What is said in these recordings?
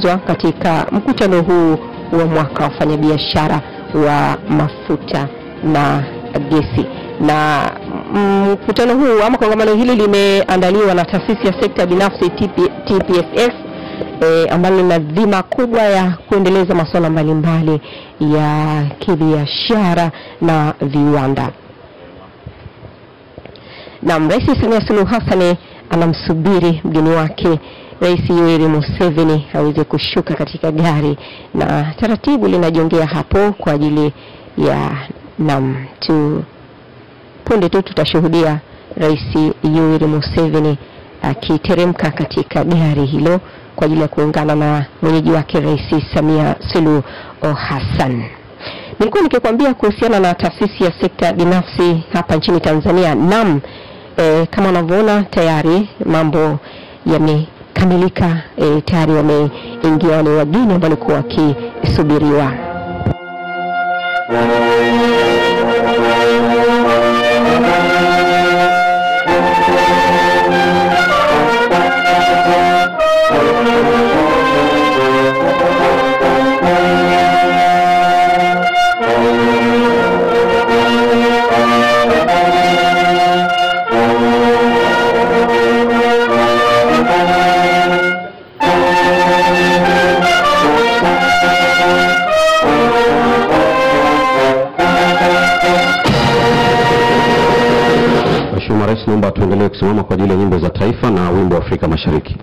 katika mkutano huu wa mwaka wa wafanyabiashara wa mafuta na gesi. Na mkutano huu ama kongamano hili limeandaliwa na taasisi ya sekta binafsi TPSF ambalo lina dhima kubwa ya kuendeleza masuala mbalimbali ya kibiashara na viwanda. Na Rais Samia Suluhu Hassan anamsubiri mgeni wake Rais Yoweri Museveni aweze kushuka katika gari, na taratibu linajongea hapo kwa ajili ya punde tu tutashuhudia Rais Yoweri Museveni akiteremka katika gari hilo kwa ajili ya kuungana na mwenyeji wake Rais Samia Suluhu Hassan. Nilikuwa nikikwambia kuhusiana na taasisi ya sekta binafsi hapa nchini Tanzania. Kama unavyoona tayari mambo yamekamilika, tayari wameingia wale wageni ambao walikuwa wakisubiriwa. Rais, naomba tuendelee kusimama kwa ajili ya nyimbo za taifa na wimbo wa Afrika Mashariki.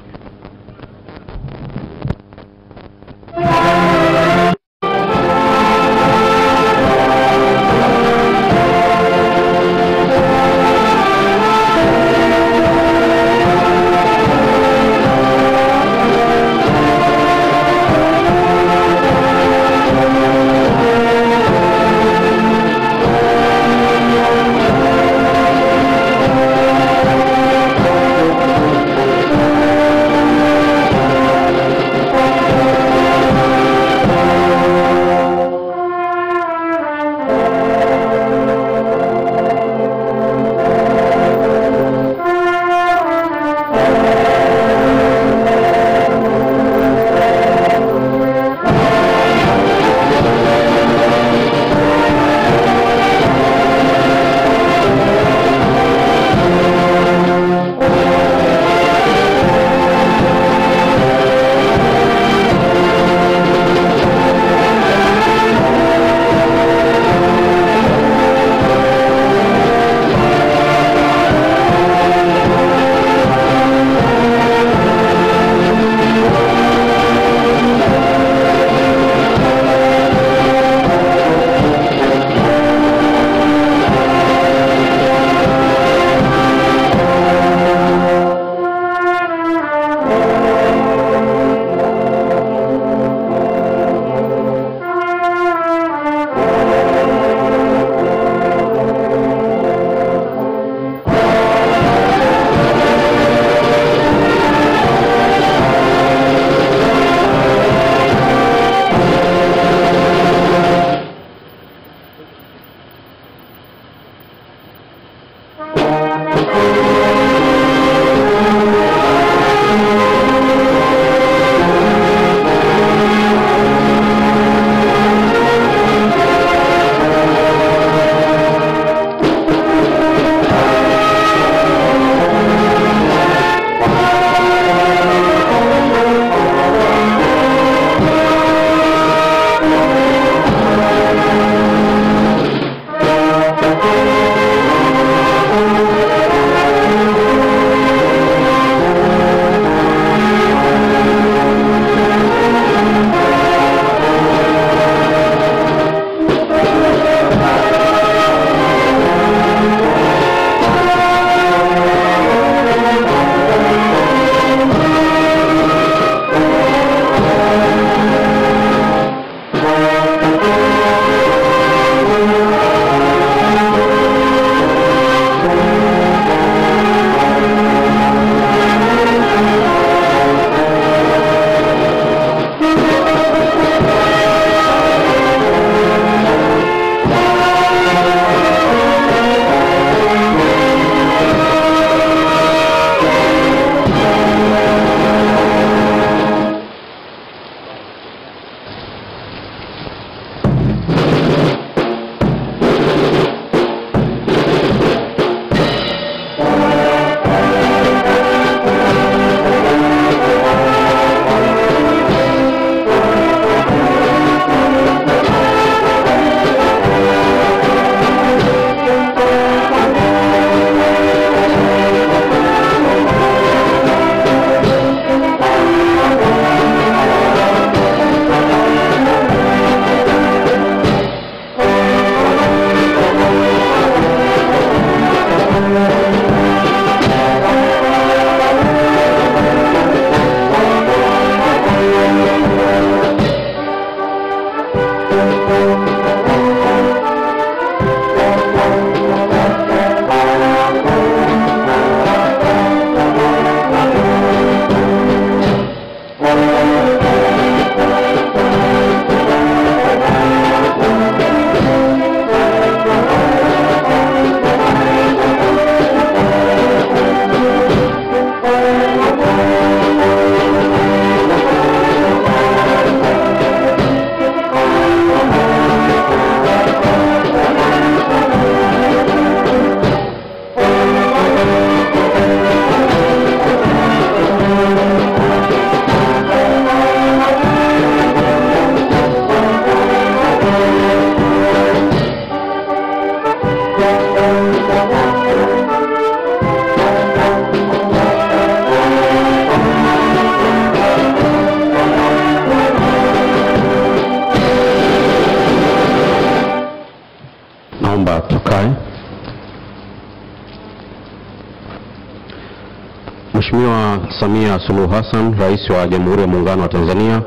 Samia Suluhu Hassan, Rais wa Jamhuri ya Muungano wa Tanzania,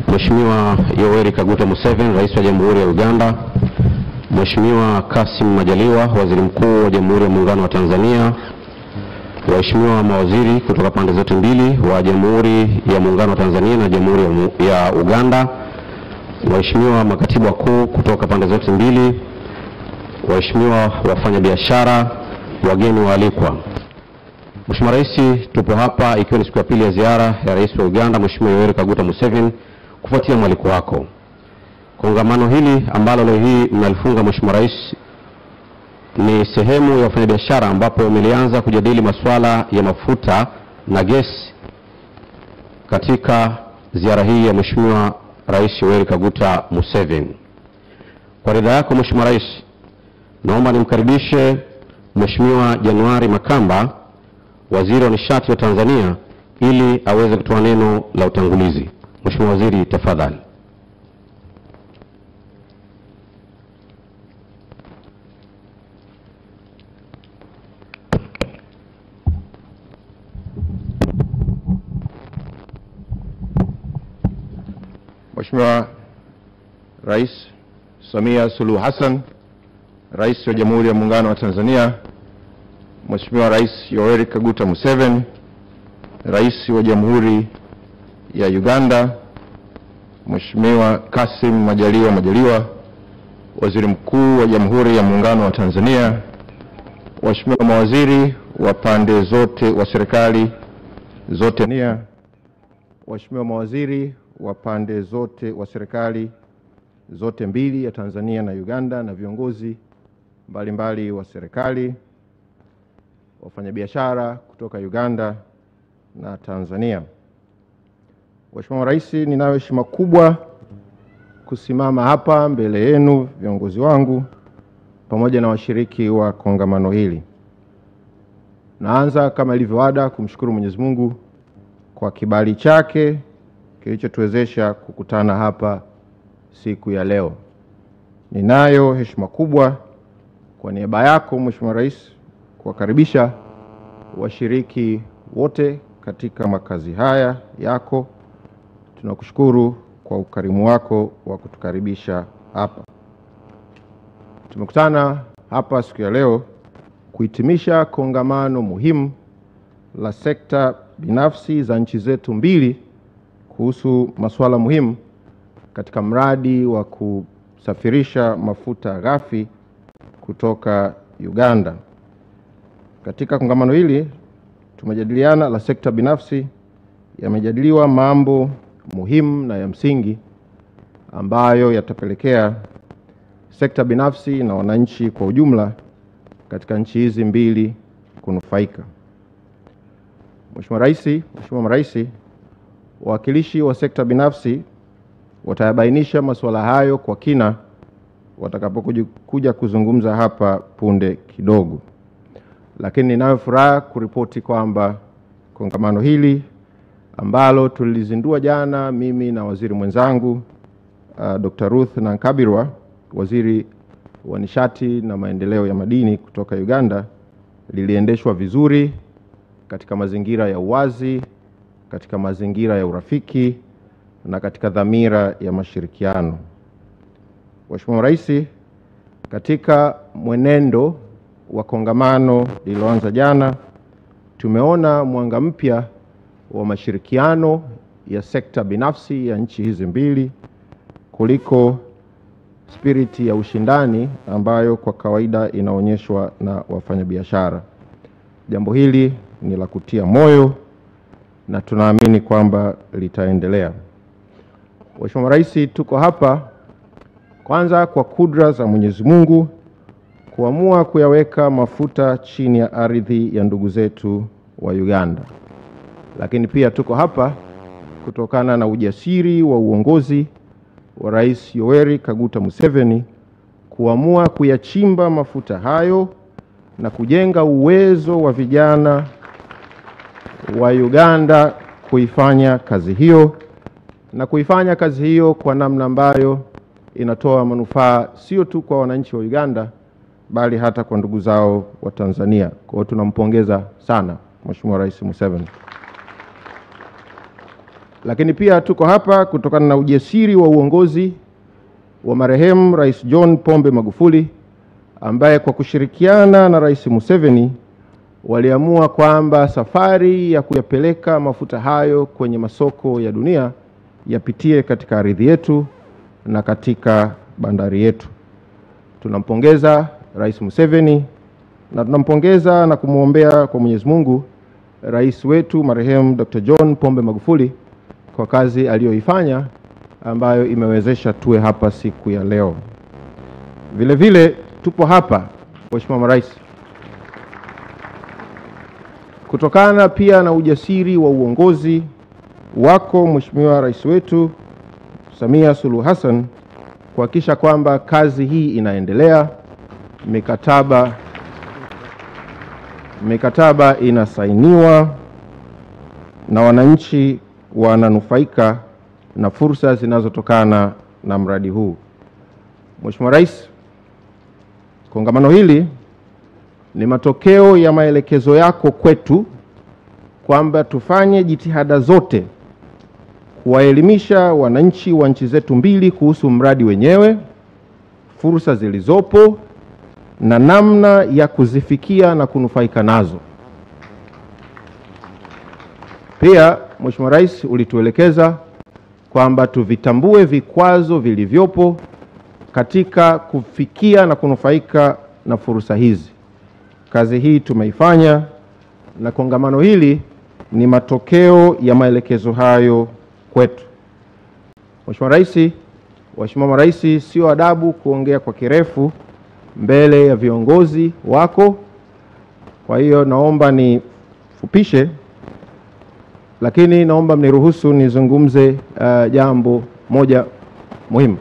Mheshimiwa Yoweri Kaguta Museveni, Rais wa Jamhuri ya Uganda, Mheshimiwa Kassim Majaliwa, Waziri Mkuu wa Jamhuri ya Muungano wa Tanzania, waheshimiwa mawaziri kutoka pande zote mbili wa Jamhuri ya Muungano wa Tanzania na Jamhuri ya Uganda, waheshimiwa makatibu wakuu kutoka pande zote mbili, waheshimiwa wafanyabiashara, wageni waalikwa. Mheshimiwa Rais, tupo hapa ikiwa ni siku ya pili ya ziara ya Rais wa Uganda Mheshimiwa Yoweri Kaguta Museveni kufuatia mwaliko wako. Kongamano hili ambalo leo hii mnalifunga Mheshimiwa Rais ni sehemu ya wafanyabiashara ambapo wamelianza kujadili masuala ya mafuta na gesi katika ziara hii ya Mheshimiwa Rais Yoweri Kaguta Museveni. Kwa ridhaa yako Mheshimiwa Rais, naomba nimkaribishe Mheshimiwa Januari Makamba, Waziri wa Nishati wa Tanzania, ili aweze kutoa neno la utangulizi. Mheshimiwa Waziri, tafadhali. Mheshimiwa Rais Samia Suluhu Hassan, Rais wa Jamhuri ya Muungano wa Tanzania, Mheshimiwa Rais Yoweri Kaguta Museveni, Rais wa Jamhuri ya Uganda, Mheshimiwa Kassim Majaliwa, Waziri Mkuu wa Jamhuri ya Muungano wa Tanzania, waheshimiwa mawaziri wa pande zote wa serikali zote, waheshimiwa mawaziri wa pande zote wa serikali zote mbili ya Tanzania na Uganda, na viongozi mbalimbali wa serikali, wafanyabiashara kutoka Uganda na Tanzania. Mheshimiwa Rais, ninayo heshima kubwa kusimama hapa mbele yenu viongozi wangu pamoja na washiriki wa kongamano hili. Naanza kama ilivyoada kumshukuru Mwenyezi Mungu kwa kibali chake kilichotuwezesha kukutana hapa siku ya leo. Ninayo heshima kubwa kwa niaba yako Mheshimiwa Rais kuwakaribisha washiriki wote katika makazi haya yako. Tunakushukuru kwa ukarimu wako wa kutukaribisha hapa. Tumekutana hapa siku ya leo kuhitimisha kongamano muhimu la sekta binafsi za nchi zetu mbili kuhusu masuala muhimu katika mradi wa kusafirisha mafuta ghafi kutoka Uganda. Katika kongamano hili tumejadiliana la sekta binafsi, yamejadiliwa mambo muhimu na ya msingi ambayo yatapelekea sekta binafsi na wananchi kwa ujumla katika nchi hizi mbili kunufaika. Mheshimiwa Rais, wawakilishi wa sekta binafsi watayabainisha masuala hayo kwa kina watakapokuja kuzungumza hapa punde kidogo. Lakini ninayo furaha kuripoti kwamba kongamano hili ambalo tulizindua jana mimi na waziri mwenzangu Dr. Ruth Nankabirwa, waziri wa nishati na maendeleo ya madini kutoka Uganda, liliendeshwa vizuri katika mazingira ya uwazi, katika mazingira ya urafiki na katika dhamira ya mashirikiano. Mheshimiwa Rais, katika mwenendo wa kongamano lililoanza jana, tumeona mwanga mpya wa mashirikiano ya sekta binafsi ya nchi hizi mbili kuliko spiriti ya ushindani ambayo kwa kawaida inaonyeshwa na wafanyabiashara. Jambo hili ni la kutia moyo na tunaamini kwamba litaendelea. Mheshimiwa Rais, tuko hapa kwanza kwa kudra za Mwenyezi Mungu kuamua kuyaweka mafuta chini ya ardhi ya ndugu zetu wa Uganda. Lakini pia tuko hapa kutokana na ujasiri wa uongozi wa Rais Yoweri Kaguta Museveni kuamua kuyachimba mafuta hayo na kujenga uwezo wa vijana wa Uganda kuifanya kazi hiyo, na kuifanya kazi hiyo kwa namna ambayo inatoa manufaa sio tu kwa wananchi wa Uganda bali hata kwa ndugu zao wa Tanzania. Kwa hiyo tunampongeza sana Mheshimiwa Rais Museveni. Lakini pia tuko hapa kutokana na ujasiri wa uongozi wa marehemu Rais John Pombe Magufuli, ambaye kwa kushirikiana na Rais Museveni waliamua kwamba safari ya kuyapeleka mafuta hayo kwenye masoko ya dunia yapitie katika ardhi yetu na katika bandari yetu. Tunampongeza Rais Museveni na tunampongeza na kumwombea kwa Mwenyezi Mungu rais wetu marehemu Dr. John Pombe Magufuli kwa kazi aliyoifanya ambayo imewezesha tuwe hapa siku ya leo. Vile vile tupo hapa Mheshimiwa Marais kutokana pia na ujasiri wa uongozi wako Mheshimiwa Rais wetu Samia Suluhu Hassan kuhakikisha kwamba kazi hii inaendelea, mikataba inasainiwa na wananchi wananufaika na fursa zinazotokana na mradi huu. Mheshimiwa Rais, kongamano hili ni matokeo ya maelekezo yako kwetu kwamba tufanye jitihada zote kuwaelimisha wananchi wa nchi zetu mbili kuhusu mradi wenyewe, fursa zilizopo na namna ya kuzifikia na kunufaika nazo. Pia Mheshimiwa Rais, ulituelekeza kwamba tuvitambue vikwazo vilivyopo katika kufikia na kunufaika na fursa hizi. Kazi hii tumeifanya na kongamano hili ni matokeo ya maelekezo hayo kwetu. Mheshimiwa Rais, Waheshimiwa Marais, sio adabu kuongea kwa kirefu mbele ya viongozi wako. Kwa hiyo naomba nifupishe, lakini naomba mniruhusu nizungumze jambo moja muhimu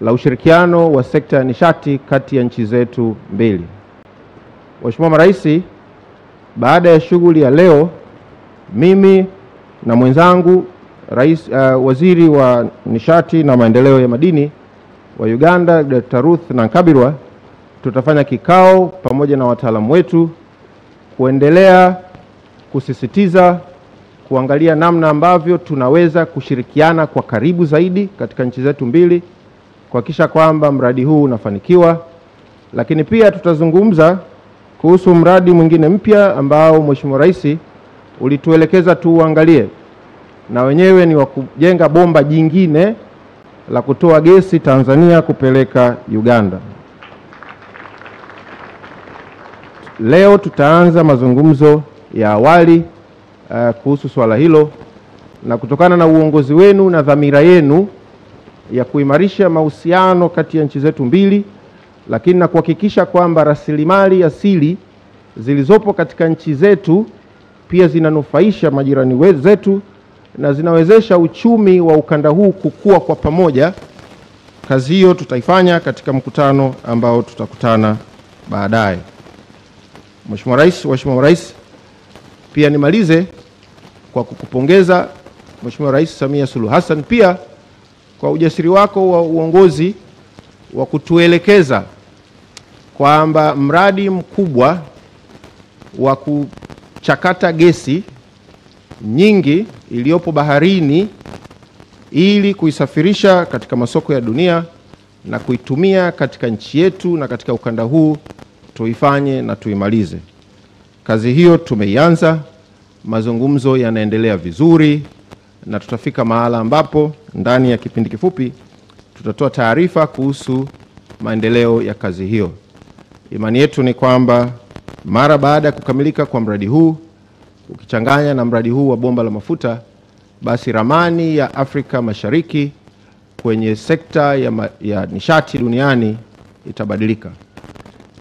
la ushirikiano wa sekta ya nishati kati ya nchi zetu mbili. Mheshimiwa Marais, baada ya shughuli ya leo, mimi na mwenzangu Waziri wa Nishati na Maendeleo ya Madini wa Uganda Dr. Ruth Nankabirwa tutafanya kikao pamoja na wataalamu wetu kuendelea kusisitiza kuangalia namna ambavyo tunaweza kushirikiana kwa karibu zaidi katika nchi zetu mbili kuhakikisha kwamba mradi huu unafanikiwa. Lakini pia tutazungumza kuhusu mradi mwingine mpya ambao Mheshimiwa Rais ulituelekeza tuangalie, na wenyewe ni wa kujenga bomba jingine la kutoa gesi Tanzania kupeleka Uganda. Leo tutaanza mazungumzo ya awali kuhusu swala hilo, na kutokana na uongozi wenu na dhamira yenu ya kuimarisha mahusiano kati ya nchi zetu mbili, lakini na kuhakikisha kwamba rasilimali asili zilizopo katika nchi zetu pia zinanufaisha majirani zetu na zinawezesha uchumi wa ukanda huu kukua kwa pamoja. Kazi hiyo tutaifanya katika mkutano ambao tutakutana baadaye. Mheshimiwa Rais, Waheshimiwa Rais, pia nimalize kwa kukupongeza Mheshimiwa Rais Samia Suluhu Hassan pia kwa ujasiri wako wa uongozi wa kutuelekeza kwamba mradi mkubwa wa kuchakata gesi nyingi iliyopo baharini ili kuisafirisha katika masoko ya dunia na kuitumia katika nchi yetu na katika ukanda huu tuifanye na tuimalize. Kazi hiyo tumeianza, mazungumzo yanaendelea vizuri na tutafika mahala ambapo ndani ya kipindi kifupi tutatoa taarifa kuhusu maendeleo ya kazi hiyo. Imani yetu ni kwamba mara baada ya kukamilika kwa mradi huu, ukichanganya na mradi huu wa bomba la mafuta, basi ramani ya Afrika Mashariki kwenye sekta ya nishati duniani itabadilika.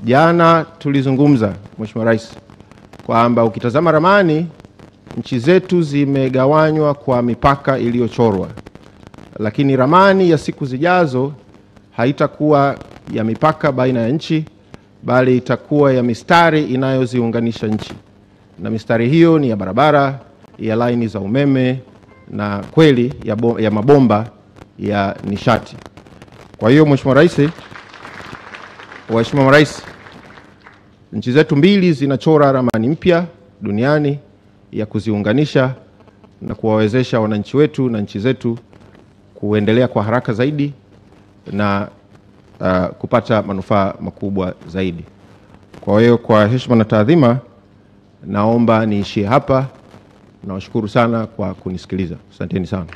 Jana tulizungumza Mheshimiwa Rais kwamba ukitazama ramani, nchi zetu zimegawanywa kwa mipaka iliyochorwa, lakini ramani ya siku zijazo haitakuwa ya mipaka baina ya nchi, bali itakuwa ya mistari inayoziunganisha nchi, na mistari hiyo ni ya barabara, ya laini za umeme na kweli ya mabomba ya nishati. Kwa hiyo Mheshimiwa Rais, Waheshimiwa Marais, nchi zetu mbili zinachora ramani mpya duniani ya kuziunganisha na kuwawezesha wananchi wetu na nchi zetu kuendelea kwa haraka zaidi na kupata manufaa makubwa zaidi. Kwa hiyo kwa heshima na taadhima, naomba niishie hapa. Nawashukuru sana kwa kunisikiliza. Asanteni sana.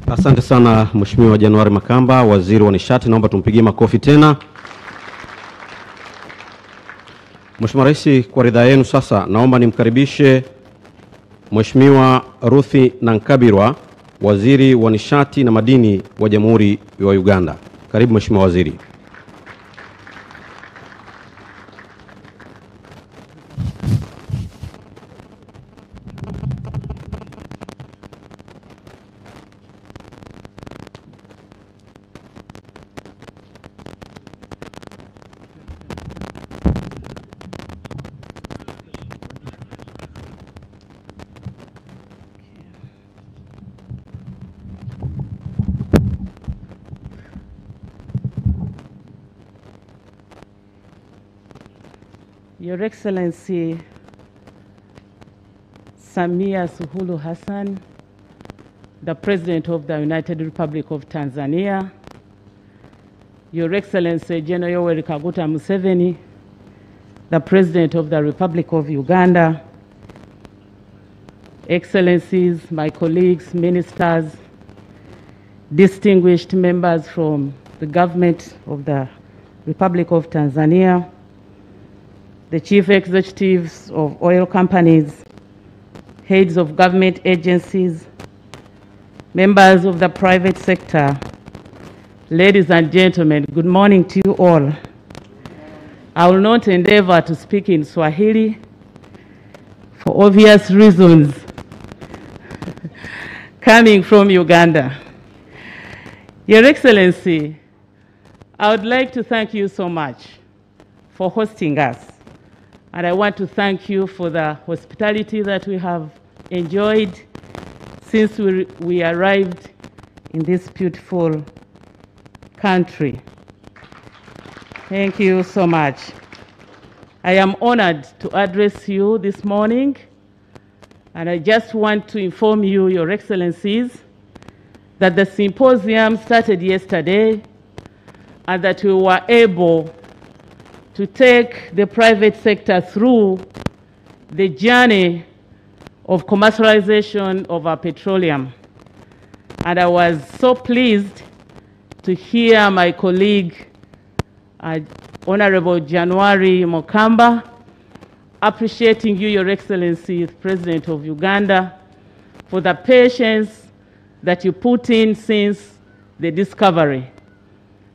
Asante sana Mheshimiwa Januari Makamba, Waziri wa Nishati. Naomba tumpigie makofi tena. Mheshimiwa Rais, kwa ridhaa yenu sasa naomba nimkaribishe Mheshimiwa Ruthi Nankabirwa, Waziri wa Nishati na Madini wa Jamhuri ya Uganda. Karibu Mheshimiwa Waziri. Your Excellency Samia Suluhu Hassan, the President of the United Republic of Tanzania, Your Excellency General Yoweri Kaguta Museveni, the President of the Republic of Uganda, Excellencies, my colleagues, ministers, distinguished members from the government of the Republic of Tanzania, the chief executives of oil companies, heads of government agencies, members of the private sector, ladies and gentlemen, good morning to you all. I will not endeavor to speak in Swahili for obvious reasons, coming from Uganda. Your Excellency, I would like to thank you so much for hosting us. And I want to thank you for the hospitality that we have enjoyed since we arrived in this beautiful country. Thank you so much. I am honored to address you this morning, and I just want to inform you, Your Excellencies, that the symposium started yesterday and that we were able to take the private sector through the journey of commercialization of our petroleum. And I was so pleased to hear my colleague, Honorable Januari Makamba, appreciating you, Your Excellency, President of Uganda, for the patience that you put in since the discovery,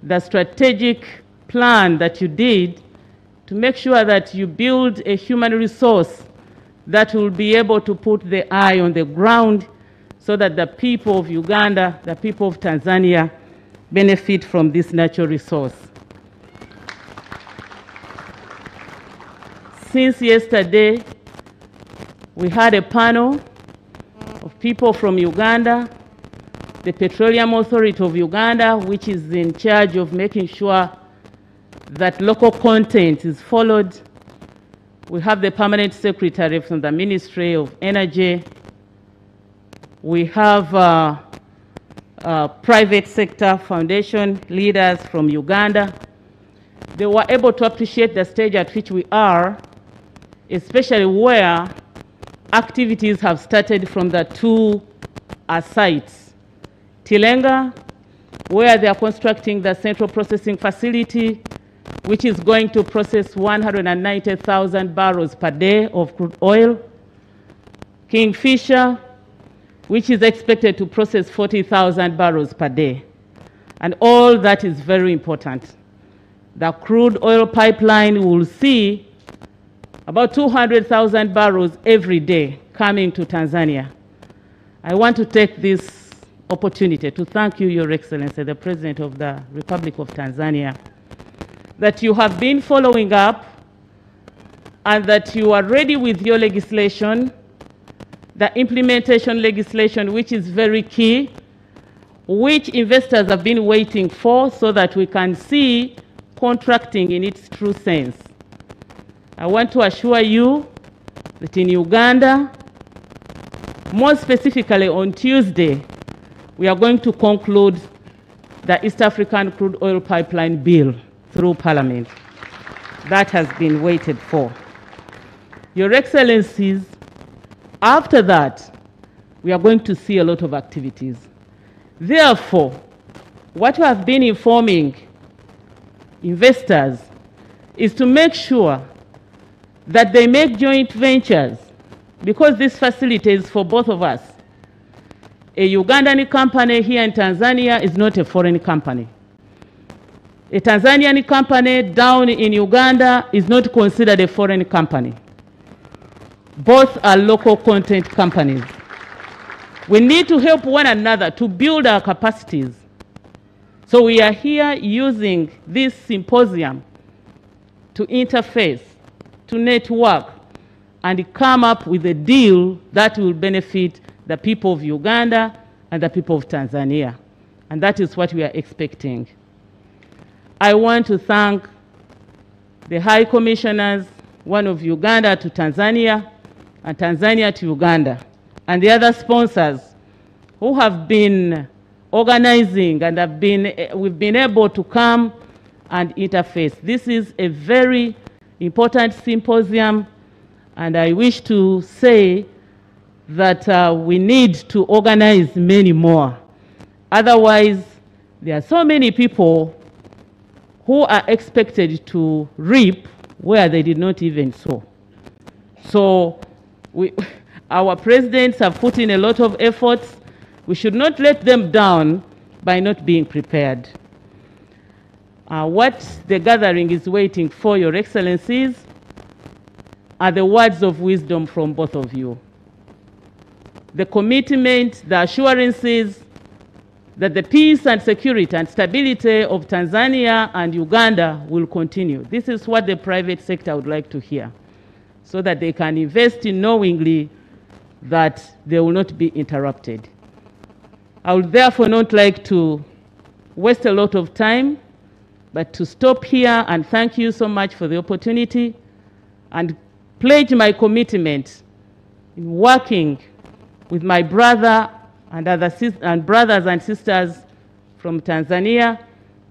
the strategic plan that you did to make sure that you build a human resource that will be able to put the eye on the ground so that the people of Uganda, the people of Tanzania benefit from this natural resource. Since yesterday, we had a panel of people from Uganda, the Petroleum Authority of Uganda, which is in charge of making sure that local content is followed. We have the permanent secretary from the Ministry of Energy. We have private sector foundation leaders from Uganda. They were able to appreciate the stage at which we are, especially where activities have started from the two sites. Tilenga, where they are constructing the central processing facility, which is going to process 190,000 barrels per day of crude oil. Kingfisher, which is expected to process 40,000 barrels per day. And all that is very important. The crude oil pipeline will see about 200,000 barrels every day coming to Tanzania. I want to take this opportunity to thank you, Your Excellency, the President of the Republic of Tanzania, that you have been following up and that you are ready with your legislation the implementation legislation, which is very key, which investors have been waiting for so that we can see contracting in its true sense. I want to assure you that in Uganda, more specifically on Tuesday, we are going to conclude the East African Crude Oil Pipeline Bill through Parliament. That has been waited for. Your Excellencies, after that, we are going to see a lot of activities. Therefore, what we have been informing investors is to make sure that they make joint ventures, because this facility is for both of us. A Ugandan company here in Tanzania is not a foreign company. A Tanzanian company down in Uganda is not considered a foreign company. Both are local content companies. We need to help one another to build our capacities. So we are here using this symposium to interface, to network, and come up with a deal that will benefit the people of Uganda and the people of Tanzania. And that is what we are expecting. I want to thank the High Commissioners, one of Uganda to Tanzania, and Tanzania to Uganda, and the other sponsors who have been organizing and we've been able to come and interface. This is a very important symposium, and I wish to say that we need to organize many more. Otherwise, there are so many people who are expected to reap where they did not even sow. So our presidents have put in a lot of efforts. We should not let them down by not being prepared. What the gathering is waiting for, Your Excellencies, are the words of wisdom from both of you. The commitment, the assurances that the peace and security and stability of Tanzania and Uganda will continue. This is what the private sector would like to hear, so that they can invest in knowingly that they will not be interrupted. I would therefore not like to waste a lot of time, but to stop here and thank you so much for the opportunity and pledge my commitment in working with my brother and brothers and sisters from Tanzania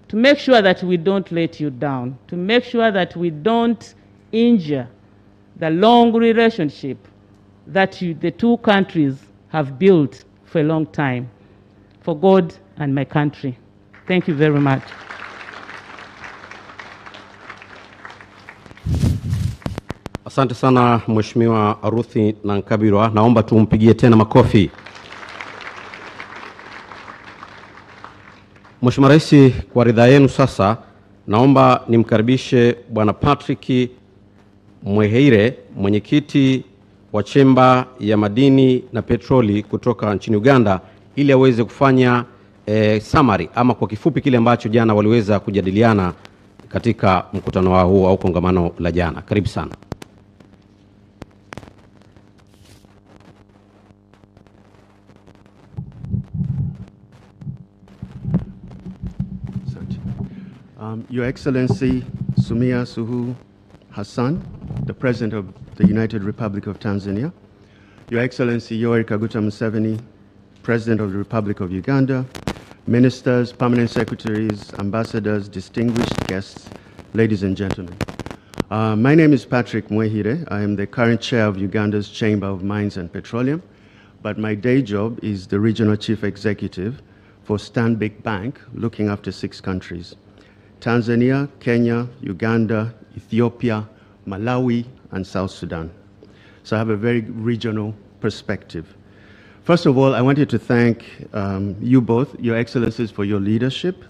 to make sure that we don't let you down, to make sure that we don't injure the long relationship that the two countries have built for a long time, for God and my country. Thank you very much. Asante sana Mheshimiwa Ruthi Nankabirwa. Naomba tumpigie tena makofi. Mheshimiwa Rais, kwa ridhaa yenu sasa naomba nimkaribishe Bwana Patrick Mweheire, mwenyekiti wa chemba ya madini na petroli kutoka nchini Uganda, ili aweze kufanya summary ama kwa kifupi kile ambacho jana waliweza kujadiliana katika mkutano wao huu au kongamano la jana. Karibu sana. Your Excellency Samia Suluhu Hassan, the President of the United Republic of Tanzania, Your Excellency Yoweri Kaguta Museveni, President of the Republic of Uganda, Ministers, Permanent Secretaries, Ambassadors, distinguished guests, ladies and gentlemen. My name is Patrick Mweheire. I am the current chair of Uganda's Chamber of Mines and Petroleum, but my day job is the Regional Chief Executive for Stanbic Bank, looking after 6 countries: Tanzania, Kenya, Uganda, Ethiopia, Malawi, and South Sudan. So I have a very regional perspective. First of all, I wanted to thank you both, Your Excellencies, for your leadership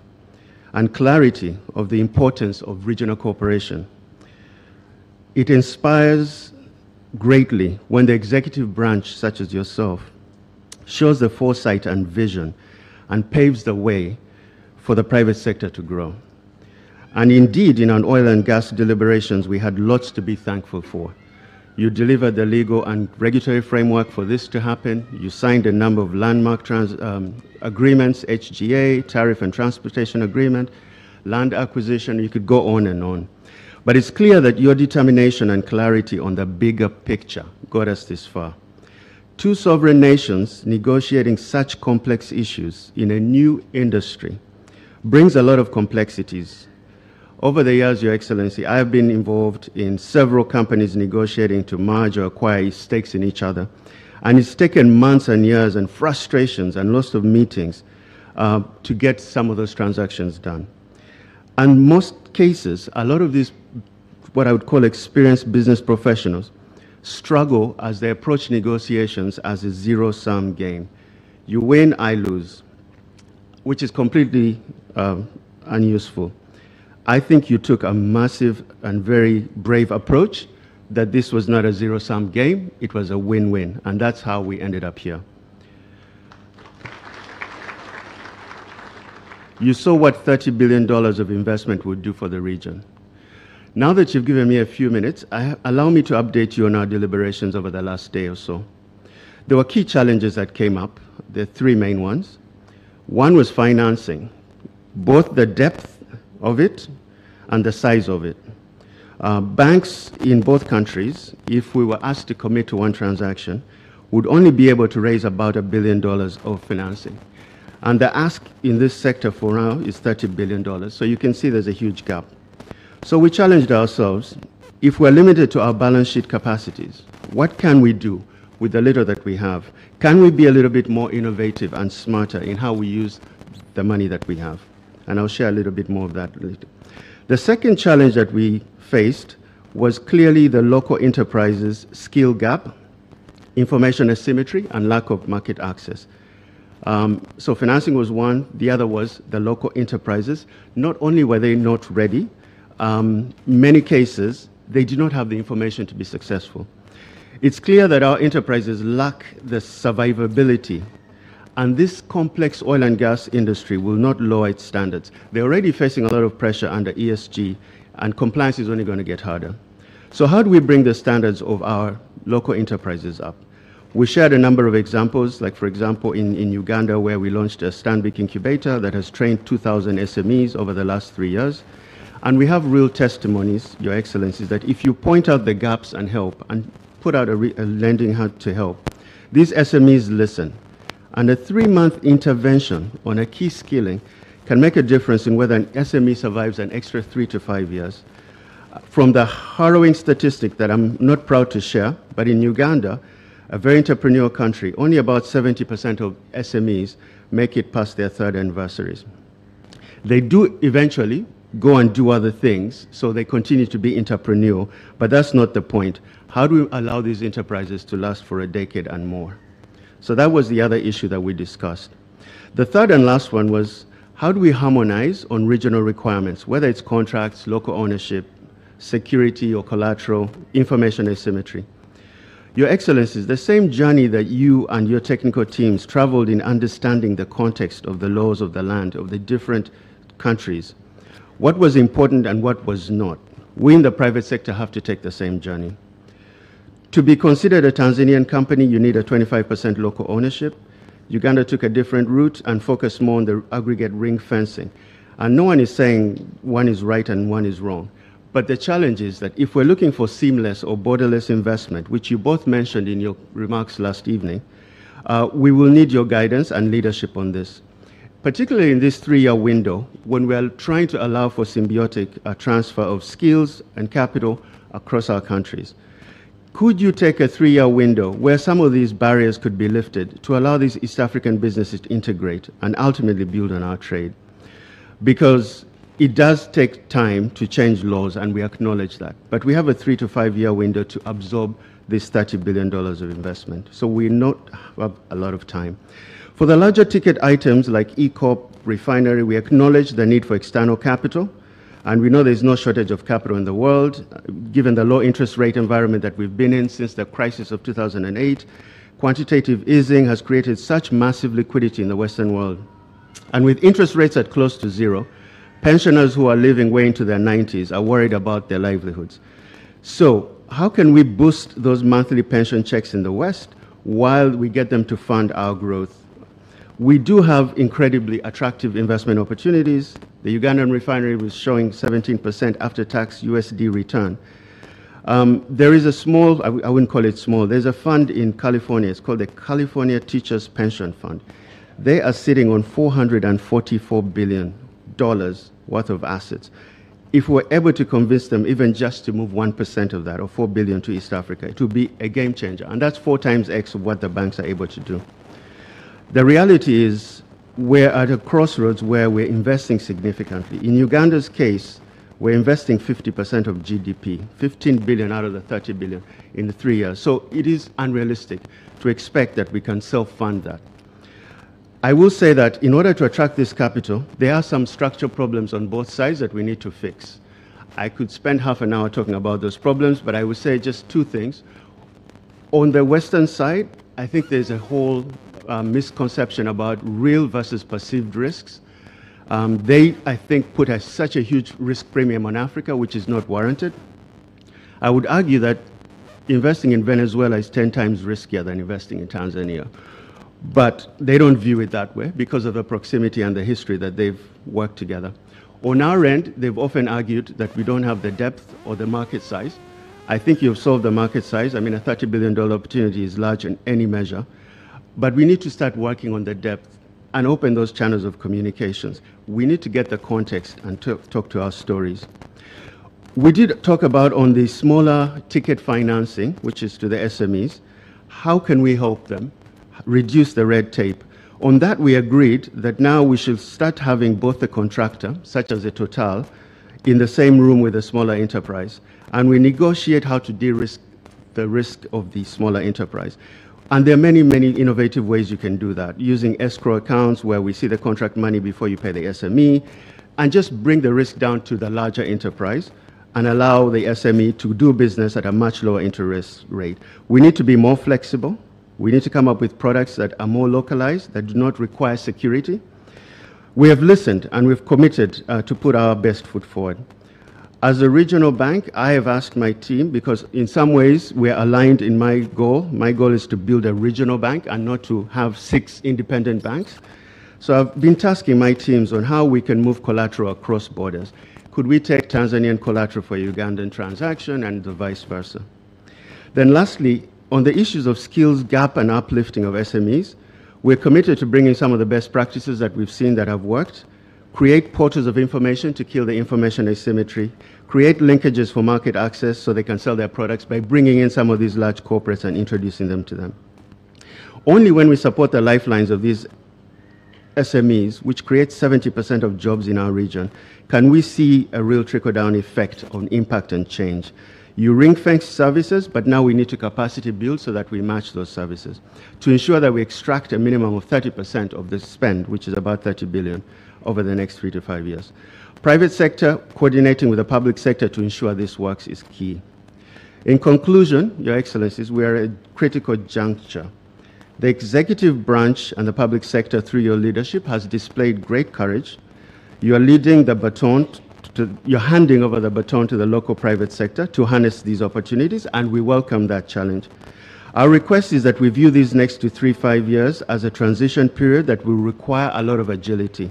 and clarity of the importance of regional cooperation. It inspires greatly when the executive branch, such as yourself, shows the foresight and vision and paves the way for the private sector to grow. And indeed, in our oil and gas deliberations, we had lots to be thankful for. You delivered the legal and regulatory framework for this to happen. You signed a number of landmark agreements, HGA, Tariff and Transportation Agreement, land acquisition. You could go on and on. But it's clear that your determination and clarity on the bigger picture got us this far. Two sovereign nations negotiating such complex issues in a new industry brings a lot of complexities. Over the years, Your Excellency, I have been involved in several companies negotiating to merge or acquire stakes in each other. And it's taken months and years and frustrations and lots of meetings to get some of those transactions done. And most cases, a lot of these, what I would call experienced business professionals, struggle as they approach negotiations as a zero-sum game. You win, I lose, which is completely unuseful. I think you took a massive and very brave approach that this was not a zero-sum game, it was a win-win, and that's how we ended up here. You saw what $30 billion of investment would do for the region. Now that you've given me a few minutes, allow me to update you on our deliberations over the last day or so. There were key challenges that came up. There are three main ones. One was financing, both the depth of it and the size of it. Banks in both countries, if we were asked to commit to one transaction, would only be able to raise about $1 billion of financing. And the ask in this sector for now is $30 billion. So you can see there's a huge gap. So we challenged ourselves, if we're limited to our balance sheet capacities, what can we do with the little that we have? Can we be a little bit more innovative and smarter in how we use the money that we have? And I'll share a little bit more of that later. The second challenge that we faced was clearly the local enterprises' skill gap, information asymmetry, and lack of market access. So financing was one. The other was the local enterprises. Not only were they not ready, many cases, they did not have the information to be successful. It's clear that our enterprises lack the survivability, and this complex oil and gas industry will not lower its standards. They're already facing a lot of pressure under ESG, and compliance is only going to get harder. So how do we bring the standards of our local enterprises up? We shared a number of examples, like for example in Uganda, where we launched a Stanbic incubator that has trained 2,000 SMEs over the last 3 years. And we have real testimonies, Your Excellencies, that if you point out the gaps and help and put out a lending hand to help, these SMEs listen. And a 3-month intervention on a key skilling can make a difference in whether an SME survives an extra 3 to 5 years. From the harrowing statistic that I'm not proud to share, but in Uganda, a very entrepreneurial country, only about 70% of SMEs make it past their 3rd anniversaries. They do eventually go and do other things, so they continue to be entrepreneurial, but that's not the point. How do we allow these enterprises to last for a decade and more? So that was the other issue that we discussed. The third and last one was, how do we harmonize on regional requirements, whether it's contracts, local ownership, security or collateral, information asymmetry? Your Excellencies, the same journey that you and your technical teams traveled in understanding the context of the laws of the land of the different countries, what was important and what was not, we in the private sector have to take the same journey. To be considered a Tanzanian company, you need a 25% local ownership. Uganda took a different route and focused more on the aggregate ring fencing. And no one is saying one is right and one is wrong. But the challenge is that if we're looking for seamless or borderless investment, which you both mentioned in your remarks last evening, we will need your guidance and leadership on this. Particularly in this 3-year window, when we are trying to allow for symbiotic transfer of skills and capital across our countries. Could you take a 3-year window where some of these barriers could be lifted to allow these East African businesses to integrate and ultimately build on our trade? Because it does take time to change laws, and we acknowledge that. But we have a 3 to 5 year window to absorb this $30 billion of investment. So we not have a lot of time. For the larger ticket items like E-Corp, refinery, we acknowledge the need for external capital. And we know there's no shortage of capital in the world, given the low interest rate environment that we've been in since the crisis of 2008. Quantitative easing has created such massive liquidity in the Western world. And with interest rates at close to zero, pensioners who are living way into their 90s are worried about their livelihoods. So how can we boost those monthly pension checks in the West while we get them to fund our growth? We do have incredibly attractive investment opportunities. The Ugandan refinery was showing 17% after-tax USD return. There is a small, I wouldn't call it small, there's a fund in California, it's called the California Teachers Pension Fund. They are sitting on $444 billion worth of assets. If we're able to convince them even just to move 1% of that, or $4 billion to East Africa, it would be a game changer. And that's 4 times X of what the banks are able to do. The reality is we're at a crossroads where we're investing significantly. In Uganda's case, we're investing 50% of GDP, 15 billion out of the 30 billion in the 3 years. So it is unrealistic to expect that we can self-fund that. I will say that in order to attract this capital, there are some structural problems on both sides that we need to fix. I could spend half an hour talking about those problems, but I would say just 2 things. On the Western side, I think there's a whole misconception about real versus perceived risks. They, I think, put such a huge risk premium on Africa, which is not warranted. I would argue that investing in Venezuela is 10 times riskier than investing in Tanzania. But they don't view it that way because of the proximity and the history that they've worked together. On our end, they've often argued that we don't have the depth or the market size. I think you've solved the market size. I mean, a $30 billion opportunity is large in any measure. But we need to start working on the depth and open those channels of communications. We need to get the context and talk to our stories. We did talk about on the smaller ticket financing, which is to the SMEs, how can we help them reduce the red tape? On that, we agreed that now we should start having both the contractor, such as a Total, in the same room with a smaller enterprise, and we negotiate how to de-risk the risk of the smaller enterprise. And there are many, many innovative ways you can do that, using escrow accounts where we see the contract money before you pay the SME, and just bring the risk down to the larger enterprise and allow the SME to do business at a much lower interest rate. We need to be more flexible. We need to come up with products that are more localized, that do not require security. We have listened and we've committed to put our best foot forward. As a regional bank, I have asked my team, because in some ways we're aligned in my goal. My goal is to build a regional bank and not to have 6 independent banks. So I've been tasking my teams on how we can move collateral across borders. Could we take Tanzanian collateral for a Ugandan transaction and the vice versa? Then lastly, on the issues of skills gap and uplifting of SMEs, we're committed to bringing some of the best practices that we've seen that have worked, create portals of information to kill the information asymmetry, create linkages for market access so they can sell their products by bringing in some of these large corporates and introducing them to them. Only when we support the lifelines of these SMEs, which create 70% of jobs in our region, can we see a real trickle-down effect on impact and change. You ring-fence services, but now we need to capacity build so that we match those services to ensure that we extract a minimum of 30% of the spend, which is about 30 billion, over the next 3 to 5 years. Private sector coordinating with the public sector to ensure this works is key. In conclusion, Your Excellencies, we are at a critical juncture. The executive branch and the public sector through your leadership has displayed great courage. You are leading the baton, you're handing over the baton to the local private sector to harness these opportunities, and we welcome that challenge. Our request is that we view these next 2 to 5 years as a transition period that will require a lot of agility.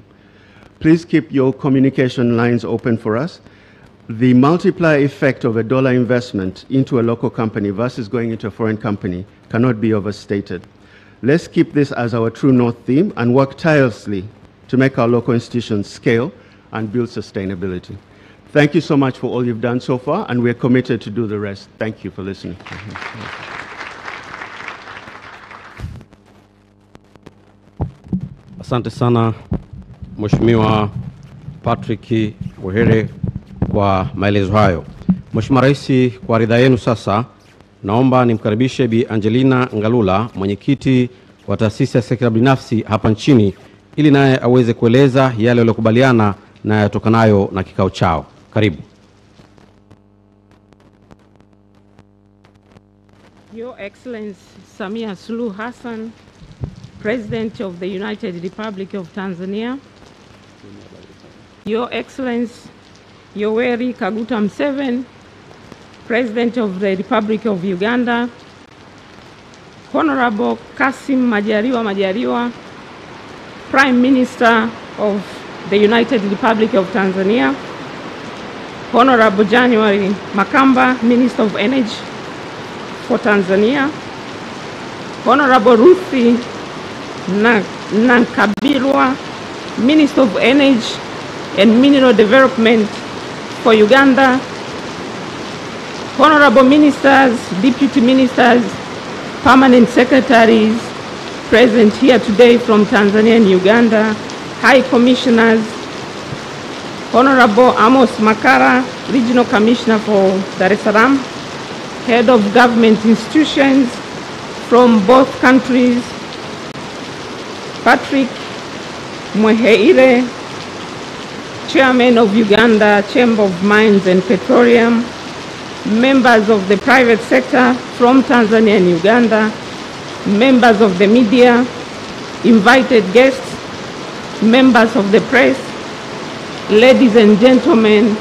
Please keep your communication lines open for us. The multiplier effect of a dollar investment into a local company versus going into a foreign company cannot be overstated. Let's keep this as our true north theme and work tirelessly to make our local institutions scale and build sustainability. Thank you so much for all you've done so far, and we're committed to do the rest. Thank you for listening. Asante sana Mheshimiwa Patrick Wehere kwa maelezo hayo. Mheshimiwa Rais, kwa ridhaa yenu sasa naomba nimkaribishe Bi Angelina Ngalula, mwenyekiti wa taasisi ya sekta binafsi hapa nchini, ili naye aweze kueleza yale yaliyokubaliana na yatokanayo na kikao chao. Karibu. Your Excellency Samia Suluhu Hassan, President of the United Republic of Tanzania, Your Excellency Yoweri Kaguta Museveni, President of the Republic of Uganda, Honorable Kassim Majaliwa, Prime Minister of the United Republic of Tanzania, Honorable January Makamba, Minister of Energy for Tanzania, Honorable Ruthi Nankabirwa, Minister of Energy and Mineral Development for Uganda, Honorable Ministers, Deputy Ministers, Permanent Secretaries present here today from Tanzania and Uganda, High Commissioners, Honorable Amos Makara, Regional Commissioner for Dar es Salaam, Head of Government Institutions from both countries, Patrick Mweheire, Chairman of Uganda Chamber of Mines and Petroleum, members of the private sector from Tanzania and Uganda, members of the media, invited guests, members of the press, ladies and gentlemen,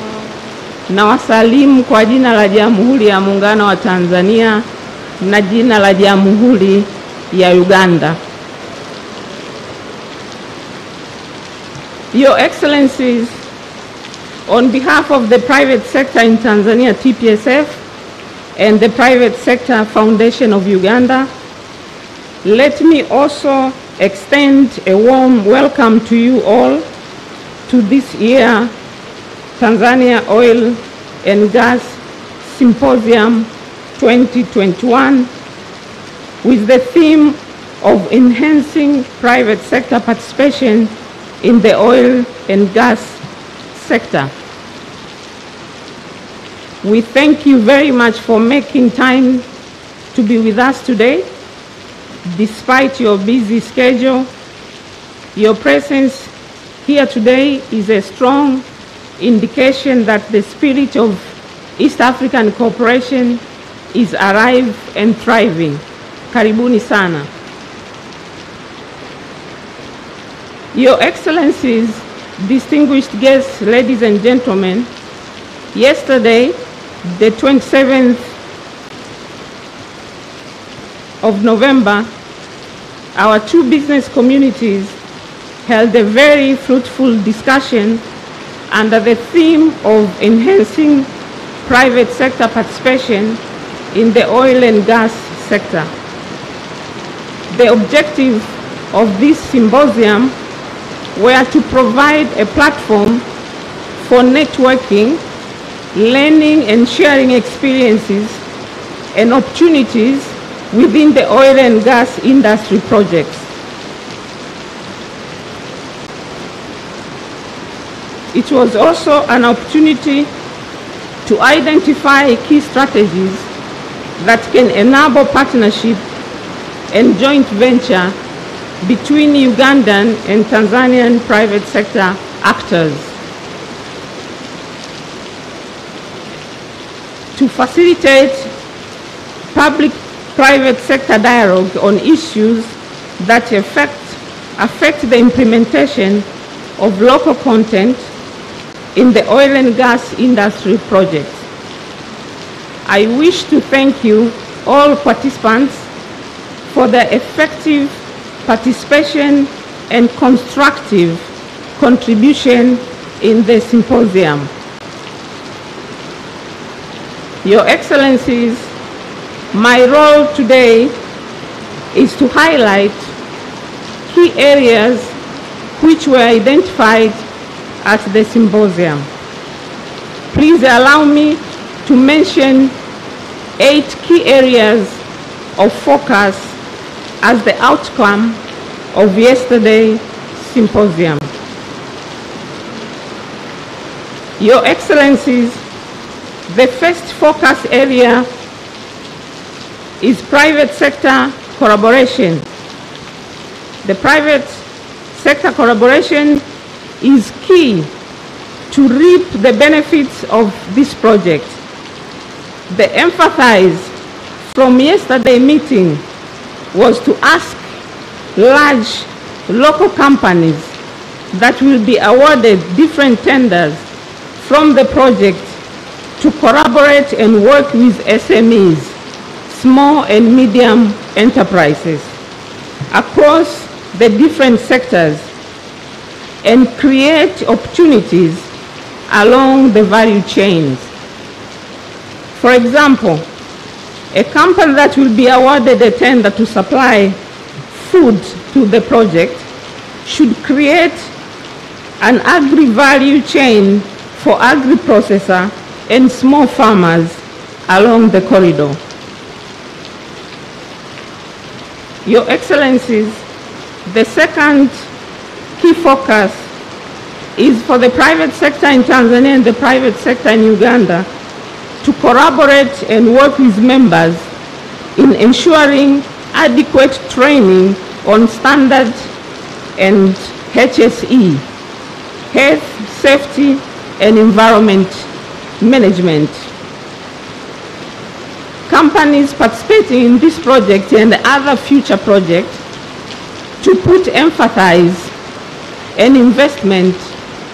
na wasalimu kwa jina la Jamhuri ya Muungano wa Tanzania na jina la Jamhuri ya Uganda. Your Excellencies, on behalf of the private sector in Tanzania, TPSF, and the Private Sector Foundation of Uganda, let me also extend a warm welcome to you all to this year Tanzania Oil and Gas Symposium 2021 with the theme of enhancing private sector participation in the oil and gas sector. We thank you very much for making time to be with us today. Despite your busy schedule, your presence here today is a strong indication that the spirit of East African cooperation is alive and thriving. Karibuni sana. Your Excellencies, distinguished guests, ladies and gentlemen, yesterday, the 27th of November, our two business communities held a very fruitful discussion under the theme of enhancing private sector participation in the oil and gas sector. The objective of this symposium were to provide a platform for networking, learning and sharing experiences and opportunities within the oil and gas industry projects. It was also an opportunity to identify key strategies that can enable partnership and joint venture between Ugandan and Tanzanian private sector actors. To facilitate public-private sector dialogue on issues that affect the implementation of local content in the oil and gas industry projects. I wish to thank you, all participants, for their effective participation and constructive contribution in the symposium. Your Excellencies, my role today is to highlight key areas which were identified at the symposium. Please allow me to mention 8 key areas of focus as the outcome of yesterday's symposium. Your Excellencies, the first focus area is private sector collaboration. The private sector collaboration is key to reap the benefits of this project. The emphasis from yesterday's meeting was to ask large local companies that will be awarded different tenders from the project to collaborate and work with SMEs, small and medium enterprises, across the different sectors and create opportunities along the value chains. For example, a company that will be awarded a tender to supply food to the project should create an agri-value chain for agri-processor and small farmers along the corridor. Your Excellencies, the second key focus is for the private sector in Tanzania and the private sector in Uganda to collaborate and work with members in ensuring adequate training on standard and HSE, health, safety, and environment management. Companies participating in this project and other future projects to put emphasis and investment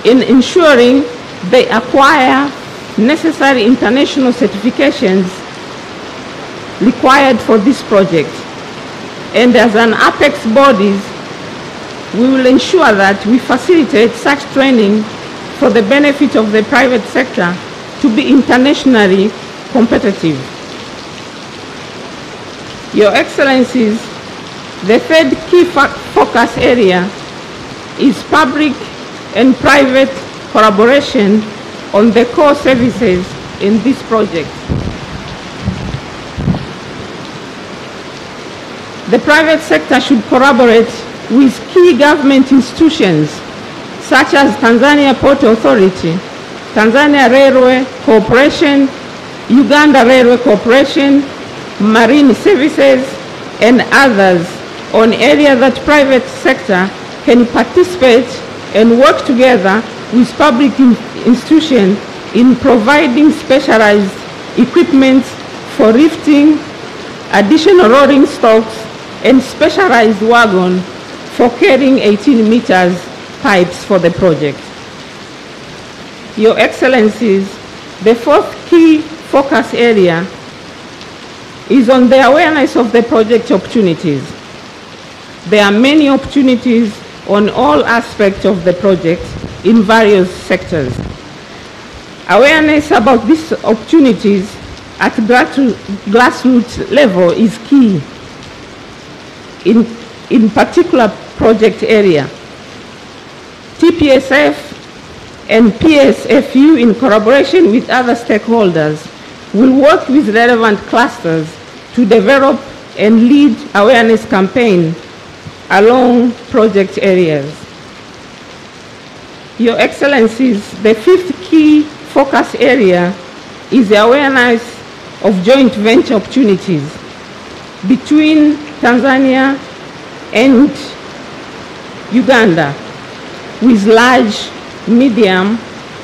in ensuring they acquire necessary international certifications required for this project. And as an apex bodies, we will ensure that we facilitate such training for the benefit of the private sector to be internationally competitive. Your Excellencies, the third key focus area is public and private collaboration on the core services in this project. The private sector should collaborate with key government institutions such as Tanzania Port Authority, Tanzania Railway Corporation, Uganda Railway Corporation, Marine Services, and others on areas that private sector can participate and work together with public institutions in providing specialized equipment for lifting, additional rolling stocks, and specialized wagon for carrying 18 meters pipes for the project. Your Excellencies, the fourth key focus area is on the awareness of the project opportunities. There are many opportunities on all aspects of the project in various sectors. Awareness about these opportunities at grassroots level is key in particular project area. TPSF and PSFU, in collaboration with other stakeholders, will work with relevant clusters to develop and lead awareness campaign along project areas. Your Excellencies, the fifth key focus area is the awareness of joint venture opportunities between Tanzania and Uganda with large, medium,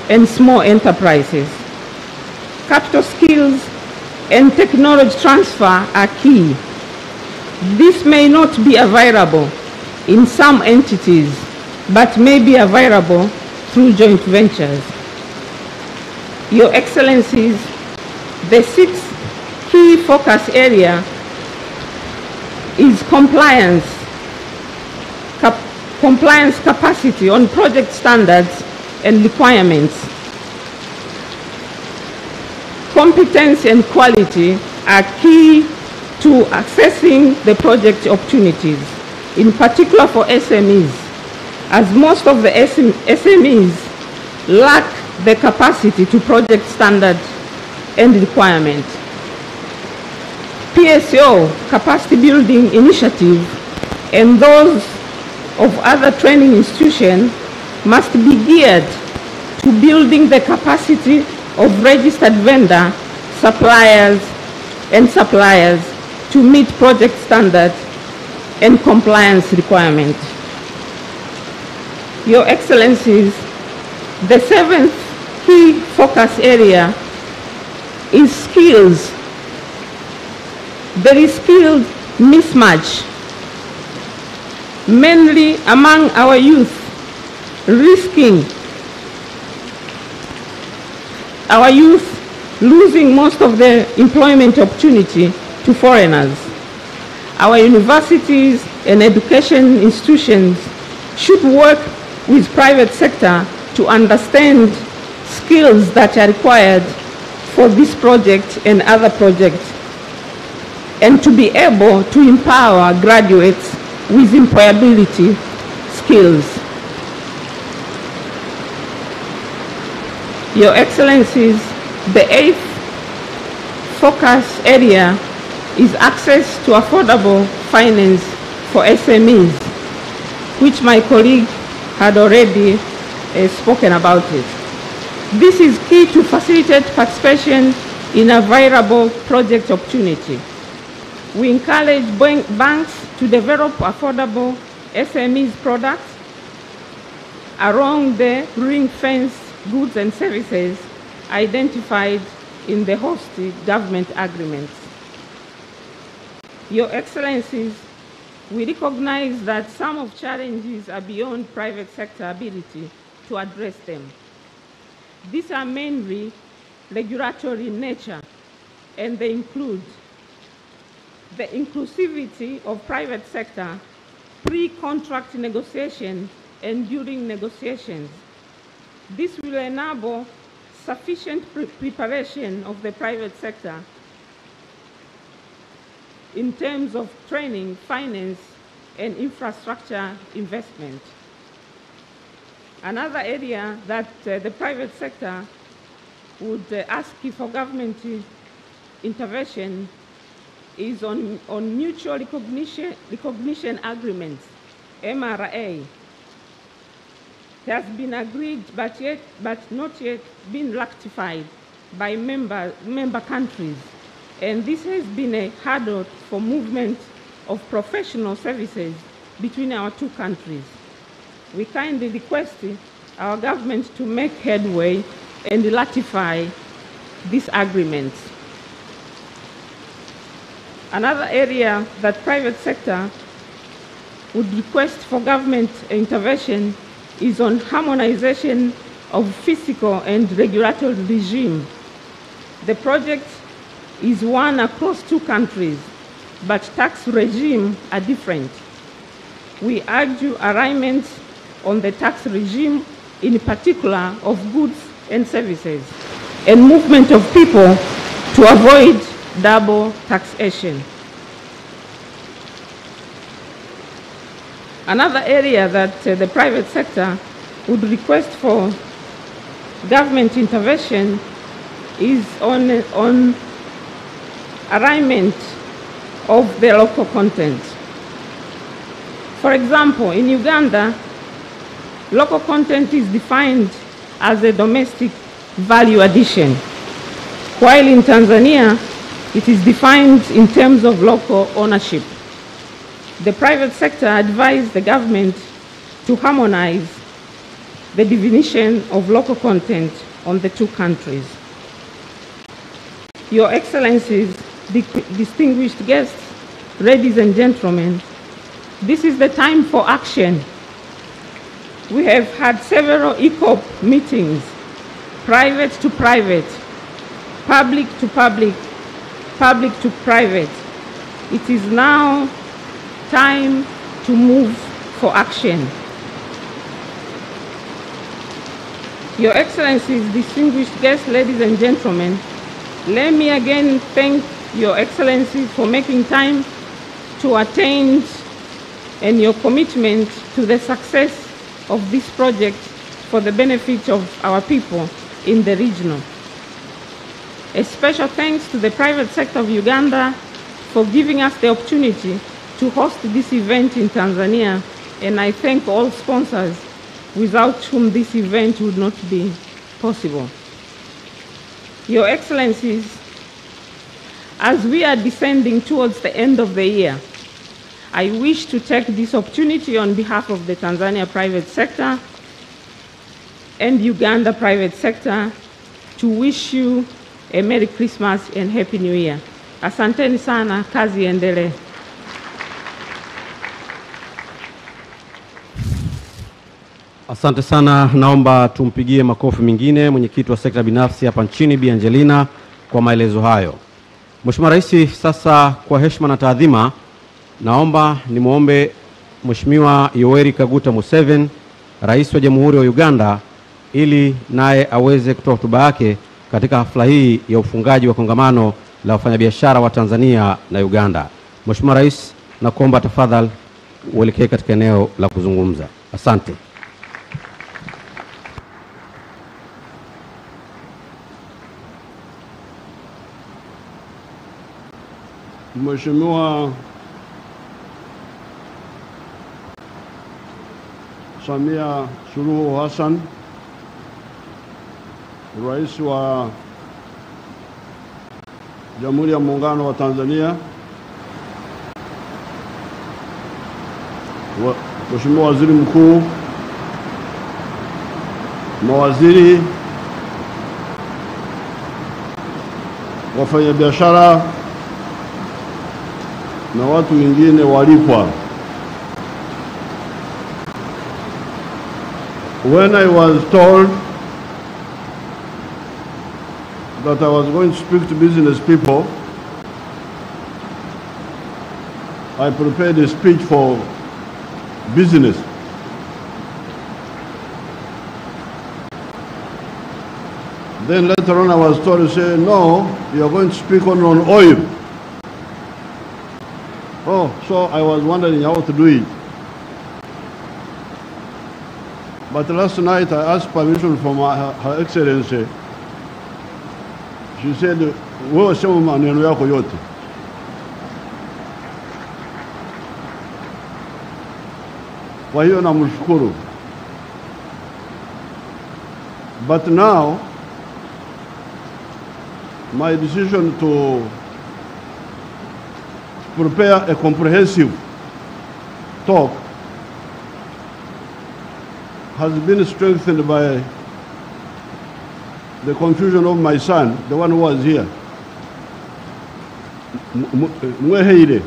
and small enterprises. Capital skills and technology transfer are key. This may not be available in some entities, but may be available through joint ventures. Your Excellencies, the sixth key focus area is compliance capacity on project standards and requirements. Competence and quality are key to accessing the project opportunities, in particular for SMEs, as most of the SMEs lack the capacity to project standards and requirements. PSO, capacity building initiative, and those of other training institutions must be geared to building the capacity of registered vendor, suppliers to meet project standards and compliance requirements. Your Excellencies, the seventh key focus area is skills. There is skill mismatch, mainly among our youth, losing most of their employment opportunity to foreigners. Our universities and education institutions should work with private sector to understand skills that are required for this project and other projects, and to be able to empower graduates with employability skills. Your Excellencies, the 8th focus area is access to affordable finance for SMEs, which my colleague had already spoken about it. This is key to facilitate participation in a viable project opportunity. We encourage banks to develop affordable SMEs products along the ring-fenced goods and services identified in the host government agreements. Your Excellencies, we recognize that some of challenges are beyond private sector ability to address them. These are mainly regulatory in nature, and they include the inclusivity of private sector, pre-contract negotiation and during negotiations. This will enable sufficient preparation of the private sector in terms of training, finance, and infrastructure investment. Another area that the private sector would ask for government intervention is on mutual recognition agreements, MRA. It has been agreed but not yet been ratified by member countries, and this has been a hurdle for movement of professional services between our two countries. We kindly request our government to make headway and ratify these agreements. Another area that private sector would request for government intervention is on harmonization of fiscal and regulatory regime. The project is one across two countries, but tax regimes are different. We argue alignment on the tax regime, in particular of goods and services, and movement of people to avoid double taxation. Another area that the private sector would request for government intervention is on alignment of the local content. For example, in Uganda, local content is defined as a domestic value addition, while in Tanzania, it is defined in terms of local ownership. The private sector advised the government to harmonize the definition of local content on the two countries. Your Excellencies, distinguished guests, ladies and gentlemen, this is the time for action. We have had several ECOP meetings, private to private, public to public, public to private. It is now time to move for action. Your Excellencies, distinguished guests, ladies and gentlemen, let me again thank Your Excellencies for making time to attend and your commitment to the success of this project for the benefit of our people in the region. A special thanks to the private sector of Uganda for giving us the opportunity to host this event in Tanzania, and I thank all sponsors without whom this event would not be possible. Your Excellencies, as we are descending towards the end of the year, I wish to take this opportunity on behalf of the Tanzania private sector and Uganda private sector to wish you a Merry Christmas and Happy New Year. Asanteni sana, kazi endelee. Asante sana, naomba tumpigie makofi mengine mwenyekiti wa sekta binafsi hapa nchini Bi Angelina kwa maelezo hayo. Mheshimiwa Rais, sasa kwa heshima na taadhima, naomba nimwombe Mheshimiwa Yoweri Kaguta Museveni, Rais wa Jamhuri wa Uganda, ili naye aweze kutoa hotuba yake katika hafla hii ya ufungaji wa kongamano la wafanyabiashara wa Tanzania na Uganda. Mheshimiwa Rais, nakuomba tafadhali uelekee katika eneo la kuzungumza. Asante. Mheshimiwa Samia Suluhu Hassan, Rais wa Jamhuri ya Muungano wa Tanzania, Mheshimiwa Waziri Mkuu, mawaziri, wafanyabiashara na watu wengine walipwa. When I was told that I was going to speak to business people, I prepared a speech for business. Then later on I was told to say, no, you are going to speak only on oil. Oh, so I was wondering how to do it. But last night I asked permission from Her Excellency. She said, wewe sema maneno yako yote. Kwa hiyo namshukuru. But now, my decision to prepare a comprehensive talk has been strengthened by the confusion of my son, the one who was here. Mweheire,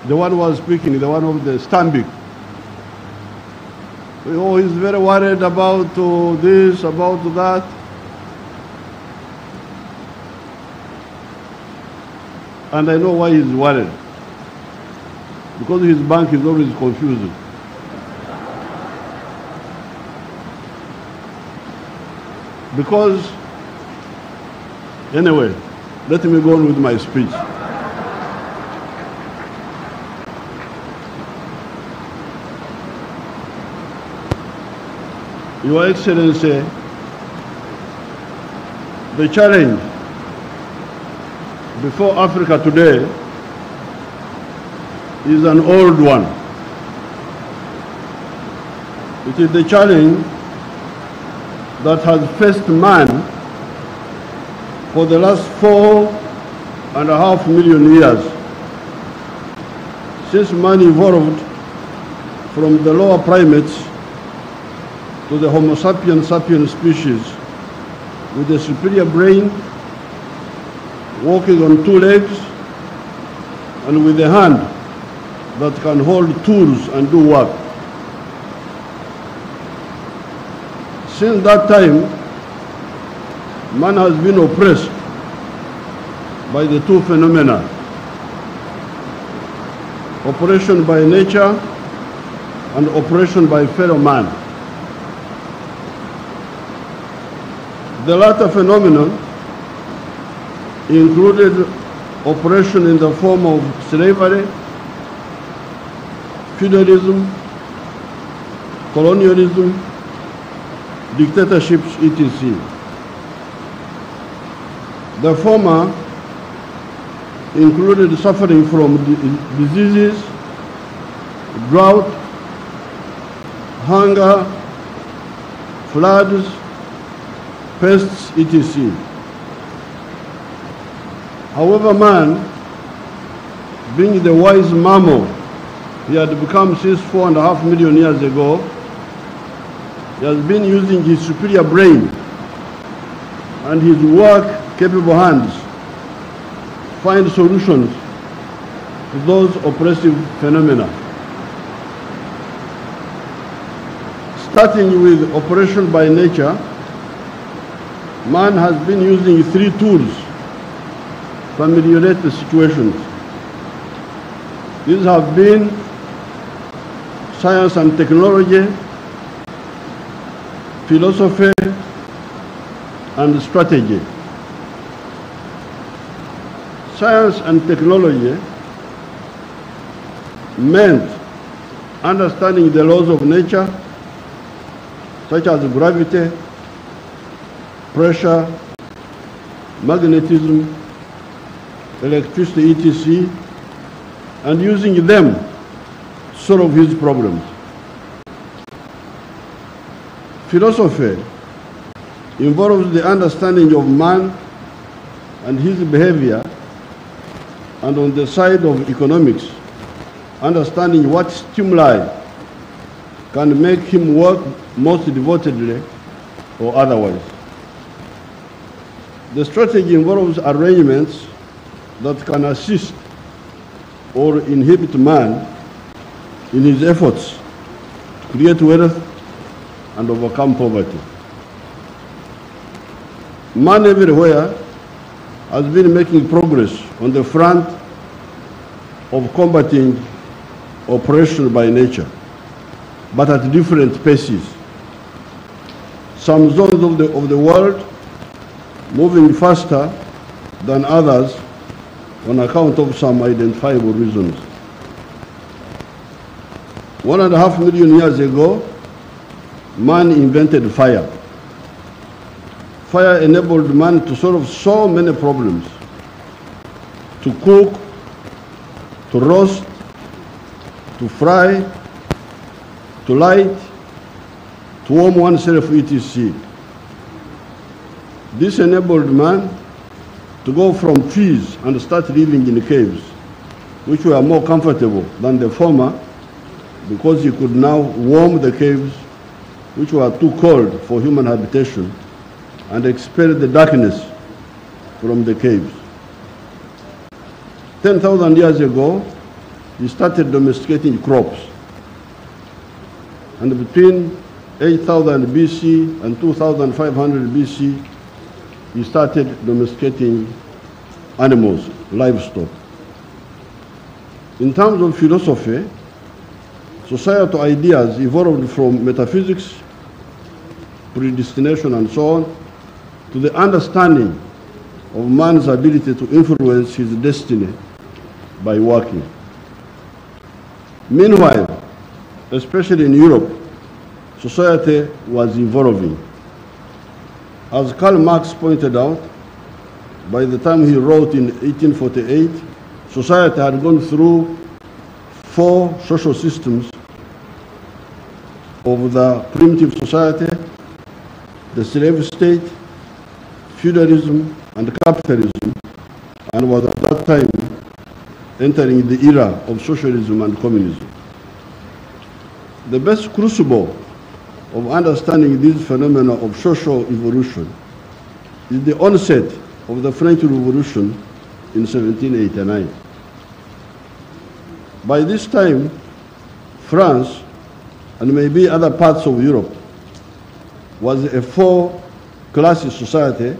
the one who was speaking, the one of the Stambik. Oh, he's very worried about this, about that. And I know why he's worried. Because his bank is always confused. Because, anyway, let me go on with my speech. Your Excellency, the challenge before Africa today is an old one. It is the challenge that has faced man for the last 4.5 million years, since man evolved from the lower primates to the Homo sapiens species with a superior brain, walking on 2 legs, and with a hand that can hold tools and do work. Since that time, man has been oppressed by the two phenomena: oppression by nature and oppression by fellow man. The latter phenomenon included oppression in the form of slavery, feudalism, colonialism, dictatorships, etc. The former included suffering from diseases, drought, hunger, floods, pests, etc. However, man, being the wise mammal he had become since 4.5 million years ago, he has been using his superior brain and his work-capable hands to find solutions to those oppressive phenomena. Starting with oppression by nature, man has been using 3 tools to ameliorate the situations. These have been science and technology, philosophy, and strategy. Science and technology meant understanding the laws of nature, such as gravity, pressure, magnetism, electricity, etc., and using them to solve his problems. Philosophy involves the understanding of man and his behavior, and on the side of economics, understanding what stimuli can make him work most devotedly or otherwise. The strategy involves arrangements that can assist or inhibit man in his efforts to create wealth and overcome poverty. Man everywhere has been making progress on the front of combating oppression by nature, but at different paces. Some zones of the world moving faster than others on account of some identifiable reasons. 1.5 million years ago, man invented fire. Fire enabled man to solve so many problems: to cook, to roast, to fry, to light, to warm oneself, etc. This enabled man to go from trees and start living in caves, which were more comfortable than the former, because he could now warm the caves, which were too cold for human habitation, and expel the darkness from the caves. 10,000 years ago, he started domesticating crops. And between 8,000 BC and 2,500 BC, he started domesticating animals, livestock. In terms of philosophy, societal ideas evolved from metaphysics, predestination, and so on, to the understanding of man's ability to influence his destiny by working. Meanwhile, especially in Europe, society was evolving. As Karl Marx pointed out, by the time he wrote in 1848, society had gone through 4 social systems of the primitive society, the slave state, feudalism, and capitalism, and was at that time entering the era of socialism and communism. The best crucible of understanding this phenomena of social evolution is the onset of the French Revolution in 1789. By this time, France, and maybe other parts of Europe, was a 4-class society,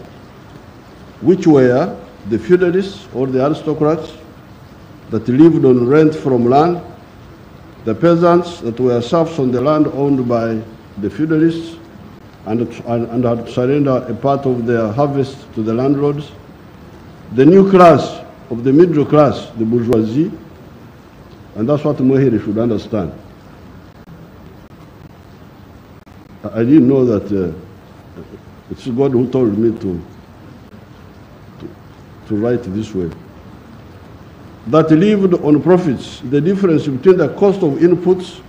which were the feudalists or the aristocrats that lived on rent from land, the peasants that were serfs on the land owned by the feudalists and had to surrender a part of their harvest to the landlords, the new class of the middle class, the bourgeoisie, and that's what Mohiri should understand. I didn't know that it's God who told me to write this way. That lived on profits, the difference between the cost of inputs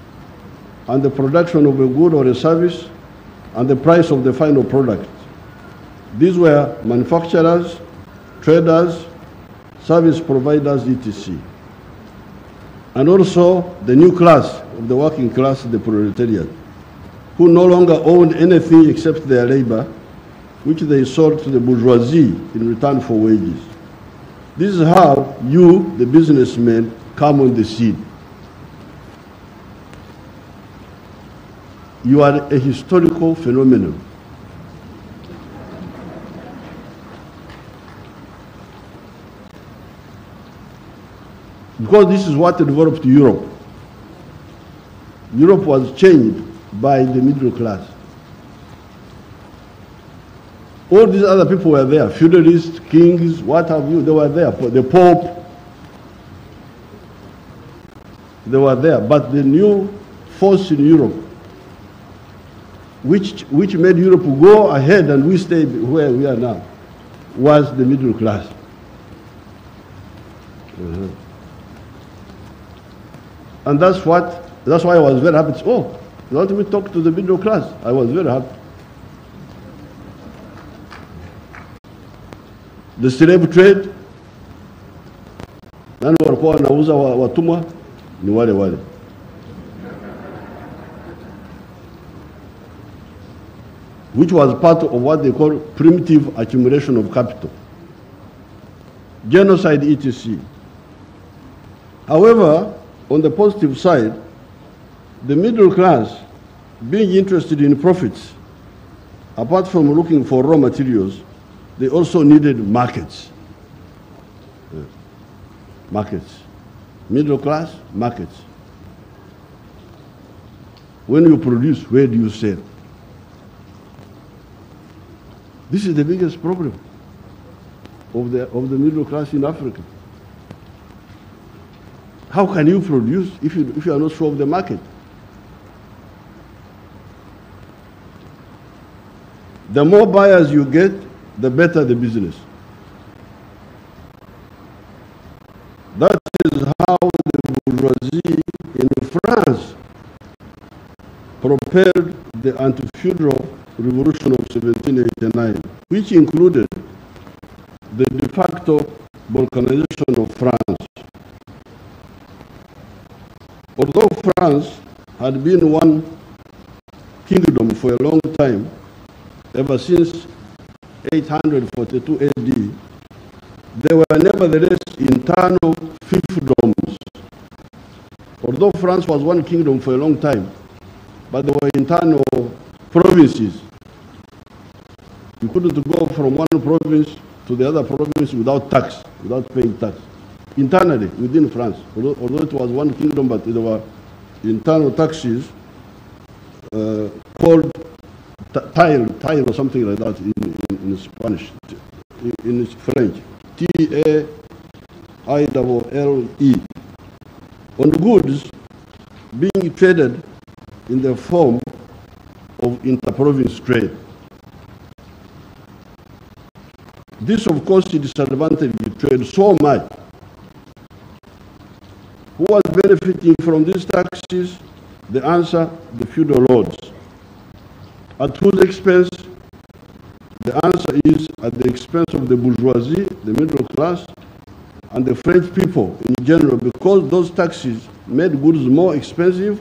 and the production of a good or a service and the price of the final product. These were manufacturers, traders, service providers, etc. And also the new class of the working class, the proletariat, who no longer owned anything except their labor, which they sold to the bourgeoisie in return for wages. This is how you, the businessmen, come on the scene. You are a historical phenomenon. Because this is what developed Europe. Europe was changed by the middle class. All these other people were there, feudalists, kings, what have you, they were there, the Pope, they were there. But the new force in Europe, which made Europe go ahead and we stayed where we are now, was the middle class. And that's why I was very happy. Oh, let me talk to the middle class. I was very happy. The slave trade, nani walikuwa wanauza watumwa ni wale wale. Which was part of what they call primitive accumulation of capital. Genocide, etc. However, on the positive side, the middle class, being interested in profits, apart from looking for raw materials, they also needed markets. Markets. Middle class, markets. When you produce, where do you sell? This is the biggest problem of the middle class in Africa. How can you produce if you are not sure of the market? The more buyers you get, the better the business. That is how the bourgeoisie in France propelled the anti-feudal revolution of 1789, which included the de facto balkanization of France. Although France had been one kingdom for a long time, ever since 842 AD, there were nevertheless internal fiefdoms. Although France was one kingdom for a long time, but there were internal provinces. You couldn't go from one province to the other province without tax, without paying tax. Internally, within France, although it was one kingdom, but there were internal taxes called tile or something like that in Spanish, in French, T-A-I-L-L-E, on goods being traded in the form of inter-province trade. This, of course, disadvantaged the trade so much. Who was benefiting from these taxes? The answer, the feudal lords. At whose expense? The answer is at the expense of the bourgeoisie, the middle class, and the French people in general, because those taxes made goods more expensive,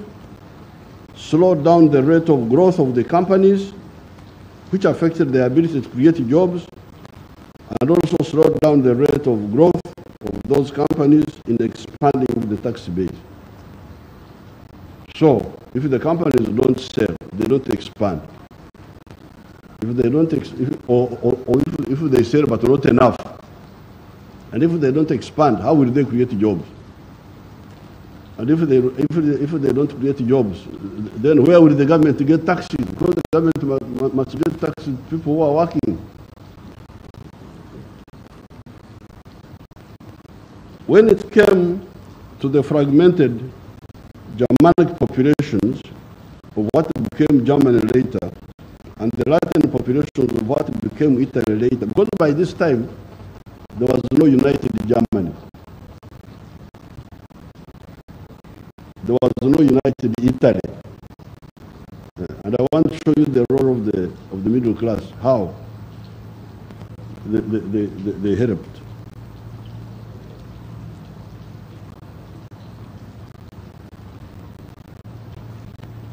slowed down the rate of growth of the companies, which affected their ability to create jobs, and also slowed down the rate of growth of those companies in expanding the tax base. So, if the companies don't sell, they don't expand. If they don't, if they sell but not enough, and if they don't expand, how will they create jobs? And if they don't create jobs, then where will the government get taxes? Because the government must get taxes people who are working. When it came to the fragmented Germanic populations of what became Germany later, and the Latin populations of what became Italy later, because by this time there was no united Germany. There was no united Italy. And I want to show you the role of the middle class, how they helped.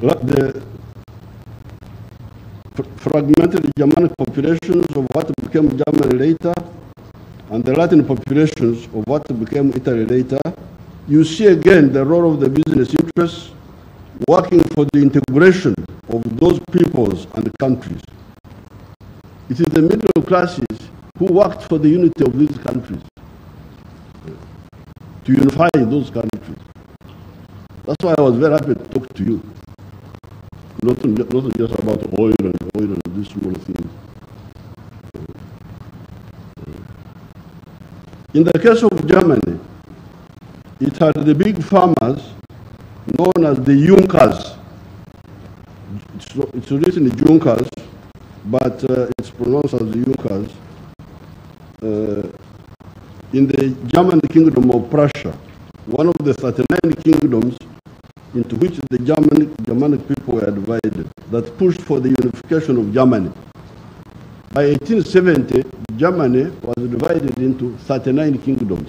The fragmented Germanic populations of what became Germany later, and the Latin populations of what became Italy later, you see again the role of the business interests working for the integration of those peoples and countries. It is the middle classes who worked for the unity of these countries. to unify those countries. That's why I was very happy to talk to you. Not just about oil and these small things. In the case of Germany, it had the big farmers known as the Junkers. It's written Junkers, but it's pronounced as Junkers. In the German kingdom of Prussia, one of the 39 kingdoms into which the Germanic people were divided, that pushed for the unification of Germany. By 1870, Germany was divided into 39 kingdoms.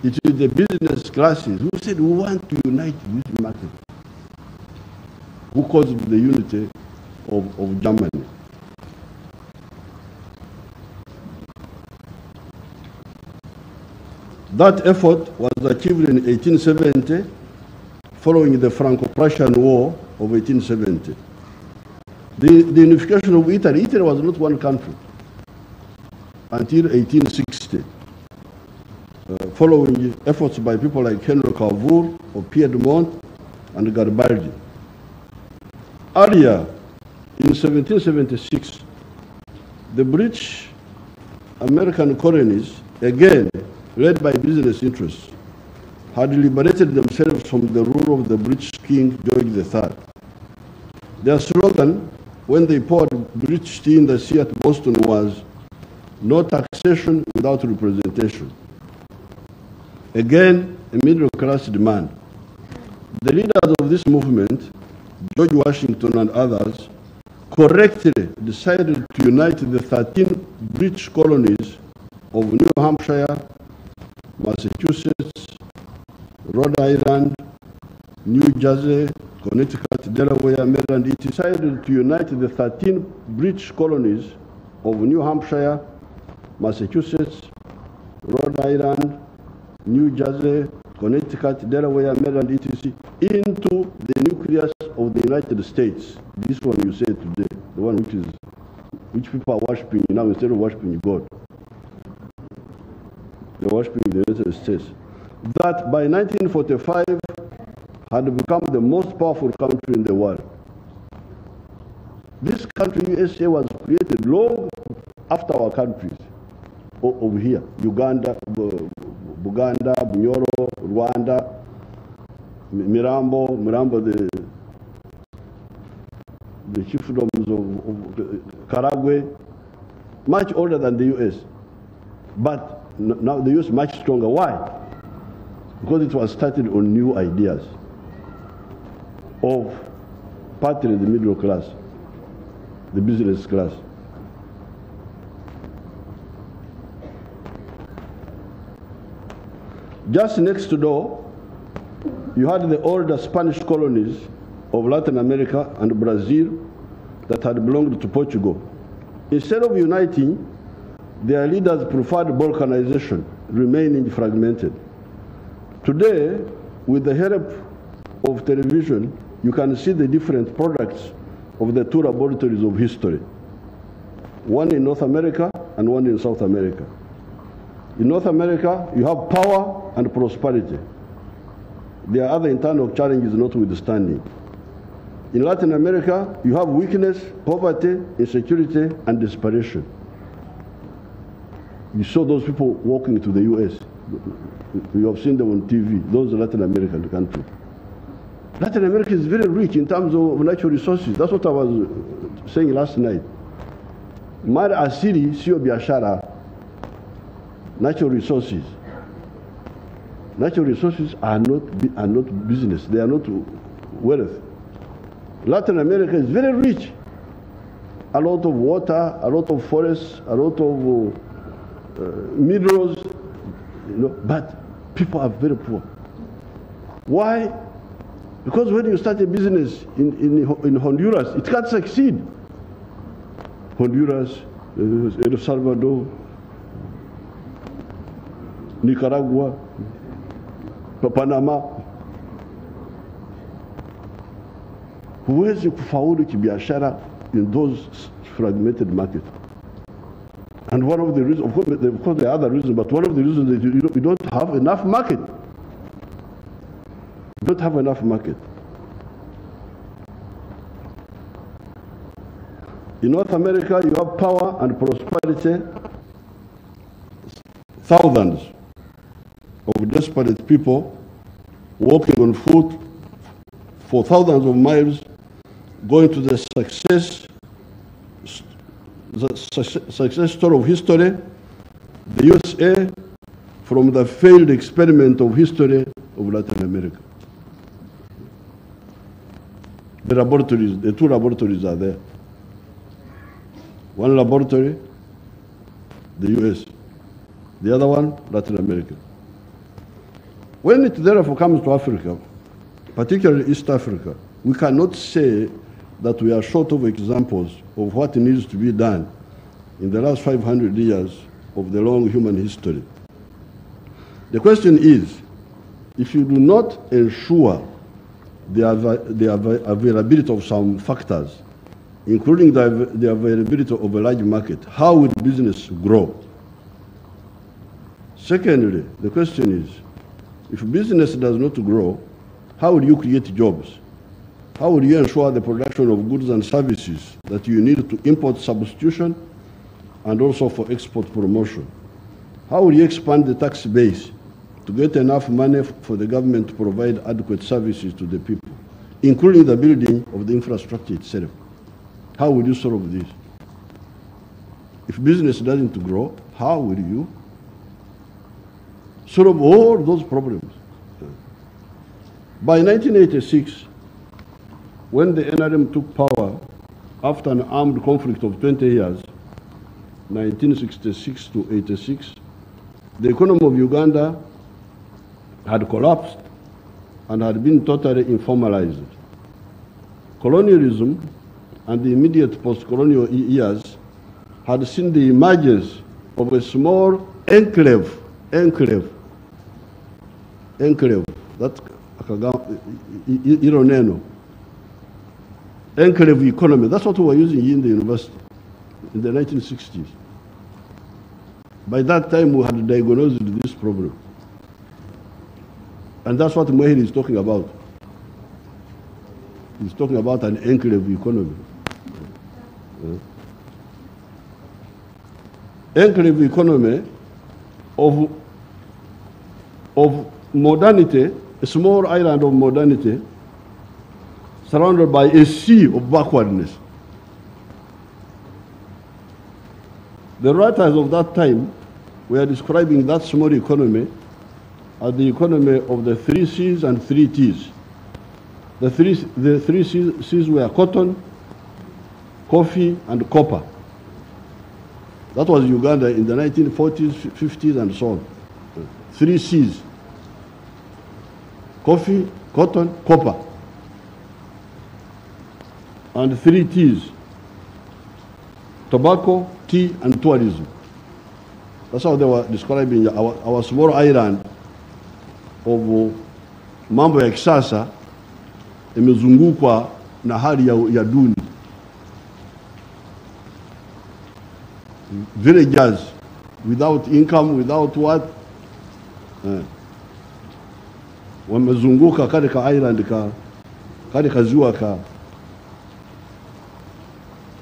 It is the business classes who said, we want to unite this market, who caused the unity of Germany. That effort was achieved in 1870, following the Franco-Prussian War of 1870. The unification of Italy, Italy was not one country until 1860, following efforts by people like Henry Cavour of Piedmont and Garibaldi. Earlier, in 1776, the British American colonies, again led by business interests, had liberated themselves from the rule of the British King George III. Their slogan, when they poured British tea in the sea at Boston, was, "No taxation without representation." Again, a middle-class demand. The leaders of this movement, George Washington and others, correctly decided to unite the 13 British colonies of New Hampshire, Massachusetts, Rhode Island, New Jersey, Connecticut, Delaware, Maryland. It decided to unite the 13 British colonies of New Hampshire, Massachusetts, Rhode Island, New Jersey, Connecticut, Delaware, Maryland, etc., into the nucleus of the United States. This one you say today, the one which people are worshiping now instead of worshiping God. They're worshiping the United States. That by 1945 had become the most powerful country in the world. This country, USA, was created long after our countries over here. Uganda, Buganda, Bunyoro, Rwanda, Mirambo, the chiefdoms of Karagwe, much older than the US. But now the US is much stronger. Why? Because it was started on new ideas of partly the middle class, the business class. Just next door, you had the older Spanish colonies of Latin America and Brazil that had belonged to Portugal. Instead of uniting, their leaders preferred balkanization, remaining fragmented. Today, with the help of television, you can see the different products of the two laboratories of history, one in North America and one in South America. In North America, you have power and prosperity. There are other internal challenges notwithstanding. In Latin America, you have weakness, poverty, insecurity, and desperation. You saw those people walking to the US. You have seen them on TV, those Latin American countries. Latin America is very rich in terms of natural resources. That's what I was saying last night. Mali asili sio biashara. Natural resources. Natural resources are not business. They are not wealth. Latin America is very rich. A lot of water, a lot of forests, a lot of minerals, but people are very poor. Why? Because when you start a business in Honduras, it can't succeed. Honduras, El Salvador, Nicaragua, Panama. Huwezi kufaulu kibiashara in those fragmented markets. And one of the reasons, of course there are other reasons, but one of the reasons is you don't have enough market. You don't have enough market. In North America, you have power and prosperity. Thousands of desperate people walking on foot for thousands of miles, going to the success story of history, the USA, from the failed experiment of history of Latin America. The laboratories, the two laboratories are there. One laboratory, the US. The other one, Latin America. When it therefore comes to Africa, particularly East Africa, we cannot say that we are short of examples of what needs to be done in the last 500 years of the long human history. The question is, if you do not ensure the availability of some factors, including the availability of a large market, how will business grow? Secondly, the question is, if business does not grow, how will you create jobs? How will you ensure the production of goods and services that you need to import substitution and also for export promotion? How will you expand the tax base to get enough money for the government to provide adequate services to the people, including the building of the infrastructure itself? How will you solve this? If business doesn't grow, how will you solve all those problems? By 1986, when the NRM took power after an armed conflict of 20 years, 1966 to 86, the economy of Uganda had collapsed and had been totally informalized. Colonialism and the immediate post-colonial years had seen the emergence of a small enclave, that Ironeno, enclave economy. That's what we were using in the university in the 1960s. By that time, we had diagnosed this problem. And that's what Yoweri is talking about. He's talking about an enclave economy. Enclave economy of modernity, a small island of modernity, surrounded by a sea of backwardness. The writers of that time were describing that small economy as the economy of the 3 C's and 3 T's. The three C's were cotton, coffee, and copper. That was Uganda in the 1940s, 50s, and so on. 3 C's: coffee, cotton, copper. And 3 T's: tobacco, tea, and tourism. That's how they were describing our small island of mambo ya kisasa imezungukwa na hali ya duni. Villagers without income, without what? Wamezunguka katika island katika ziwa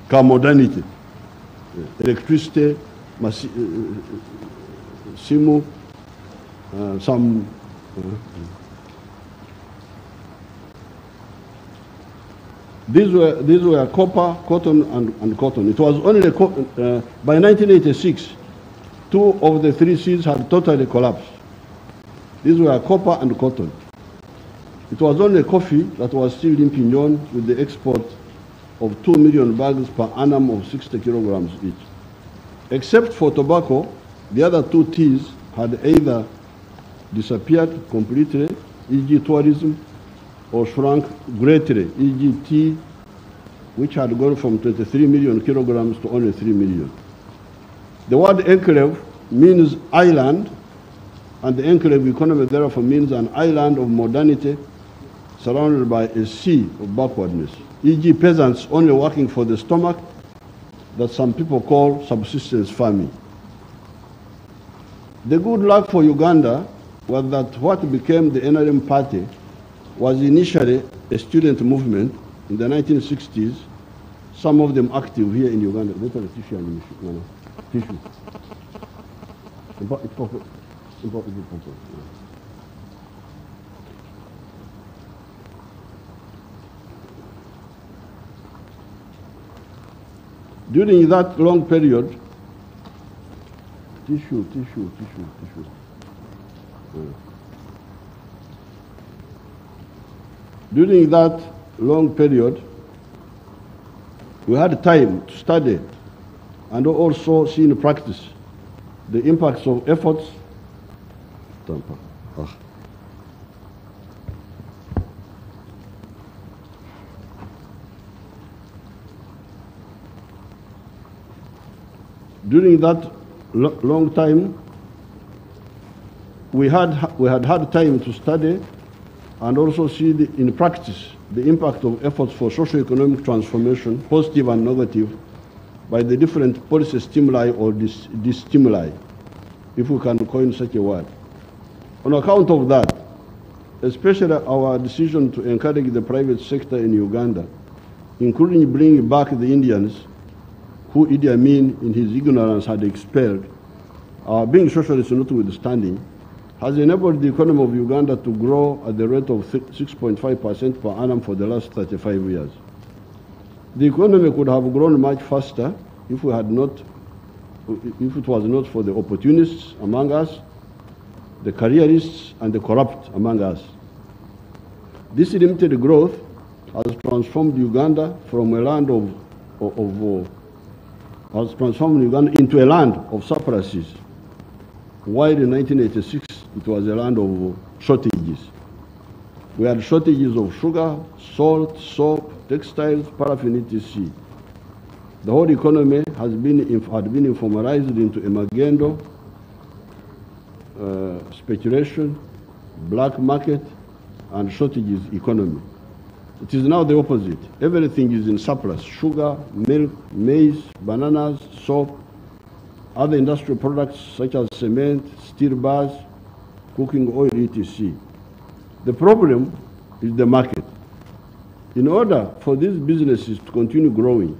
ka modernity. Electricity, simu, some these were copper, cotton, and cotton. It was only by 1986, 2 of the 3 C's had totally collapsed. These were copper and cotton. It was only coffee that was still limping on with the export of 2 million bags per annum of 60 kilograms each. Except for tobacco, the other 2 T's had either disappeared completely, e.g. tourism, or shrunk greatly, e.g. tea, which had gone from 23 million kilograms to only 3 million. The word enclave means island, and the enclave economy therefore means an island of modernity surrounded by a sea of backwardness, e.g. peasants only working for the stomach, that some people call subsistence farming. The good luck for Uganda was that what became the NRM party was initially a student movement in the 1960s, some of them active here in Uganda. Tissue. During that long period, tissue. During that long period, we had time to study and also see in practice the impacts of efforts. During that long time, we had time to study and also see in practice the impact of efforts for socio-economic transformation, positive and negative, by the different policy stimuli or disstimuli, if we can coin such a word. On account of that, especially our decision to encourage the private sector in Uganda, including bringing back the Indians who Idi Amin, in his ignorance, had expelled, being socialist notwithstanding, has enabled the economy of Uganda to grow at the rate of 6.5% per annum for the last 35 years. The economy could have grown much faster if it was not for the opportunists among us, the careerists, and the corrupt among us. This limited growth has transformed Uganda from a land into a land of surpluses, while in 1986 it was a land of shortages. We had shortages of sugar, salt, soap, textiles, paraffin, etc. The whole economy had been informalized into a magendo, speculation, black market, and shortages economy. It is now the opposite. Everything is in surplus: sugar, milk, maize, bananas, soap, other industrial products such as cement, steel bars, cooking oil, etc. The problem is the market. In order for these businesses to continue growing,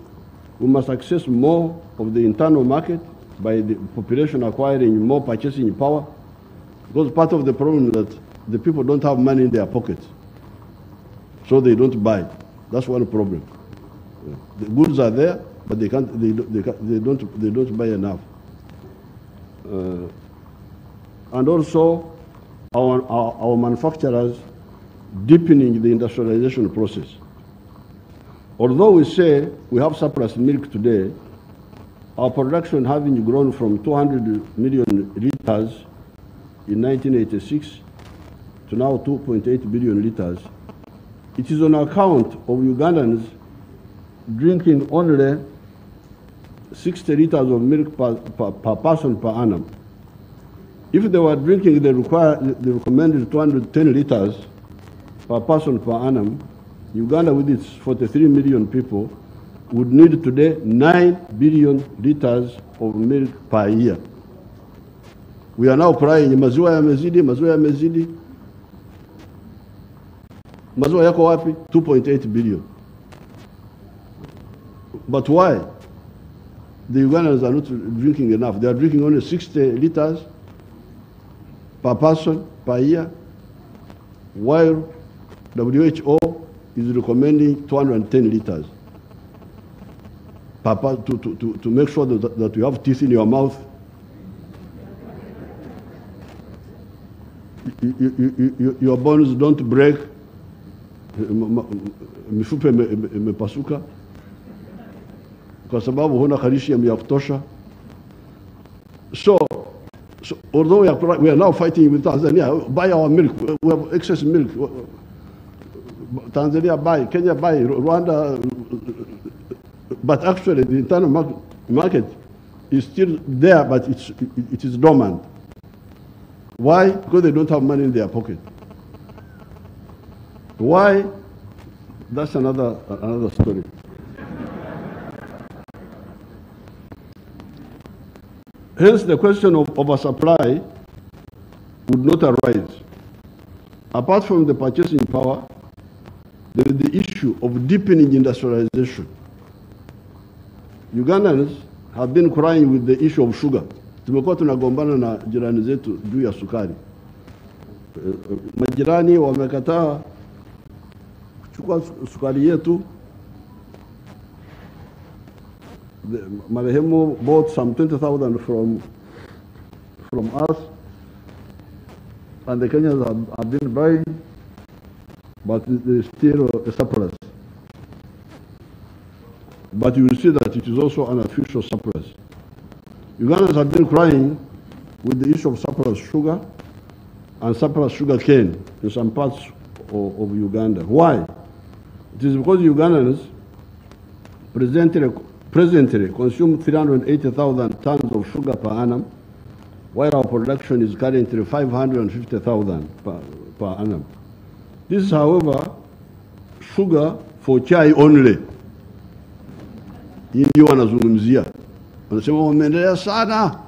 we must access more of the internal market by the population acquiring more purchasing power, because part of the problem is that the people don't have money in their pockets, so they don't buy. That's one problem. The goods are there, but they don't buy enough. And also our manufacturers deepening the industrialization process. Although we say we have surplus milk today, our production having grown from 200 million liters in 1986 to now 2.8 billion liters, it is on account of Ugandans drinking only 60 liters of milk per person per annum. If they were drinking the recommended 210 liters per person per annum, Uganda, with its 43 million people, would need today 9 billion liters of milk per year. We are now crying, maziwa yamezidi, maziwa yamezidi. Maziwa yako wapi? 2.8 billion. But why? The Ugandans are not drinking enough. They are drinking only 60 liters per person per year, while WHO is recommending 210 liters to make sure that you have teeth in your mouth. Your bones don't break. Mifupa imepasuka kwa sababu huna calcium ya kutosha. So although we are now fighting with Tanzania, buy our milk, we have excess milk. Tanzania buy, Kenya buy, Rwanda, but actually the internal market is still there, but it is dormant. Why? Because they don't have money in their pocket. Why? That's another story. Hence, the question of oversupply would not arise. Apart from the purchasing power, there is the issue of deepening industrialization. Ugandans have been crying with the issue of sugar. Tumekuwa tunagombana na jirani zetu juu ya sukari. Majirani wamekataa kuchukua sukari yetu. Marehemu bought some 20,000 from us, and the Kenyans have been buying, but there is still a surplus. But you will see that it is also an official surplus. Ugandans have been crying with the issue of surplus sugar and surplus sugar cane in some parts of Uganda. Why? It is because Ugandans presently consume 380,000 tons of sugar per annum, while our production is currently 550,000 per annum. This is, however, sugar for chai only. Hii ndio wanazungumzia. Wanasema wameendelea sana,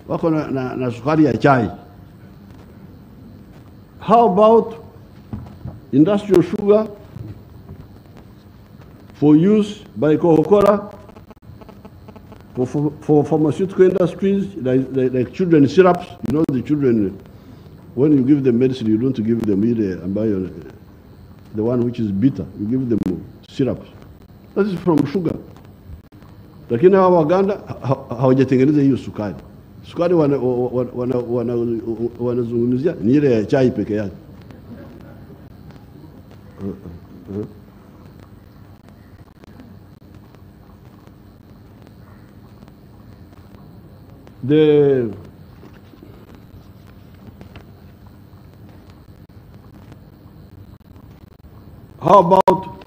wako na sukari ya chai. How about industrial sugar for use by Coca-Cola, for pharmaceutical industries, like children's syrups? You know, the children, when you give them medicine, you don't give them either the one which is bitter. You give them syrups. That is from sugar. Lakini hawa Waganda hawajatengeneza hiyo sukari. Sukari wanazungumzia ni ile ya chai peke yake. How about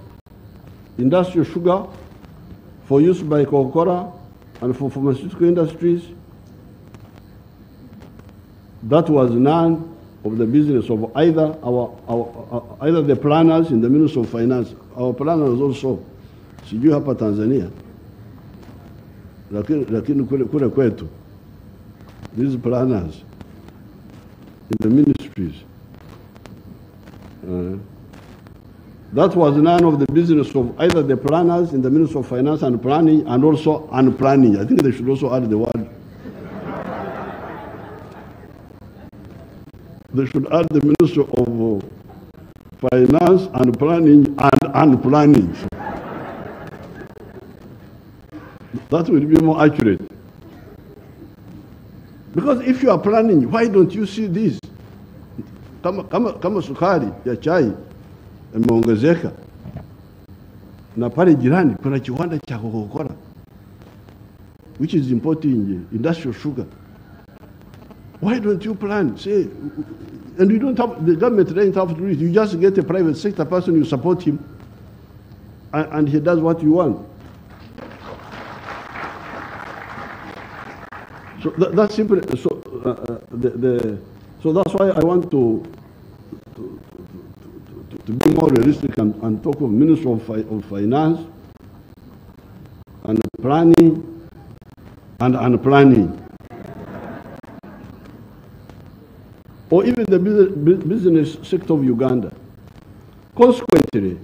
industrial sugar for use by Coca-Cola and for pharmaceutical industries? That was none of the business of either either the planners in the Ministry of Finance. Our planners also, sijui hapa Tanzania, lakini kule kwetu, these planners in the ministries, that was none of the business of either the planners in the Ministry of Finance and Planning, and also unplanning. I think they should also add the word. They should add the Ministry of Finance and Planning and unplanning. That will be more accurate. Because if you are planning, why don't you see this? Kama sukari ya chai imeongezeka, na pale jirani kuna kiwanda cha Coca-Cola which is importing industrial sugar. Why don't you plan? Say, and you don't have, the government doesn't have to do it. You just get a private sector person, you support him, and he does what you want. So that's simple. So that's why I want to be more realistic and talk of Ministry of Finance and planning and unplanning. Or even the business sector of Uganda. Consequently,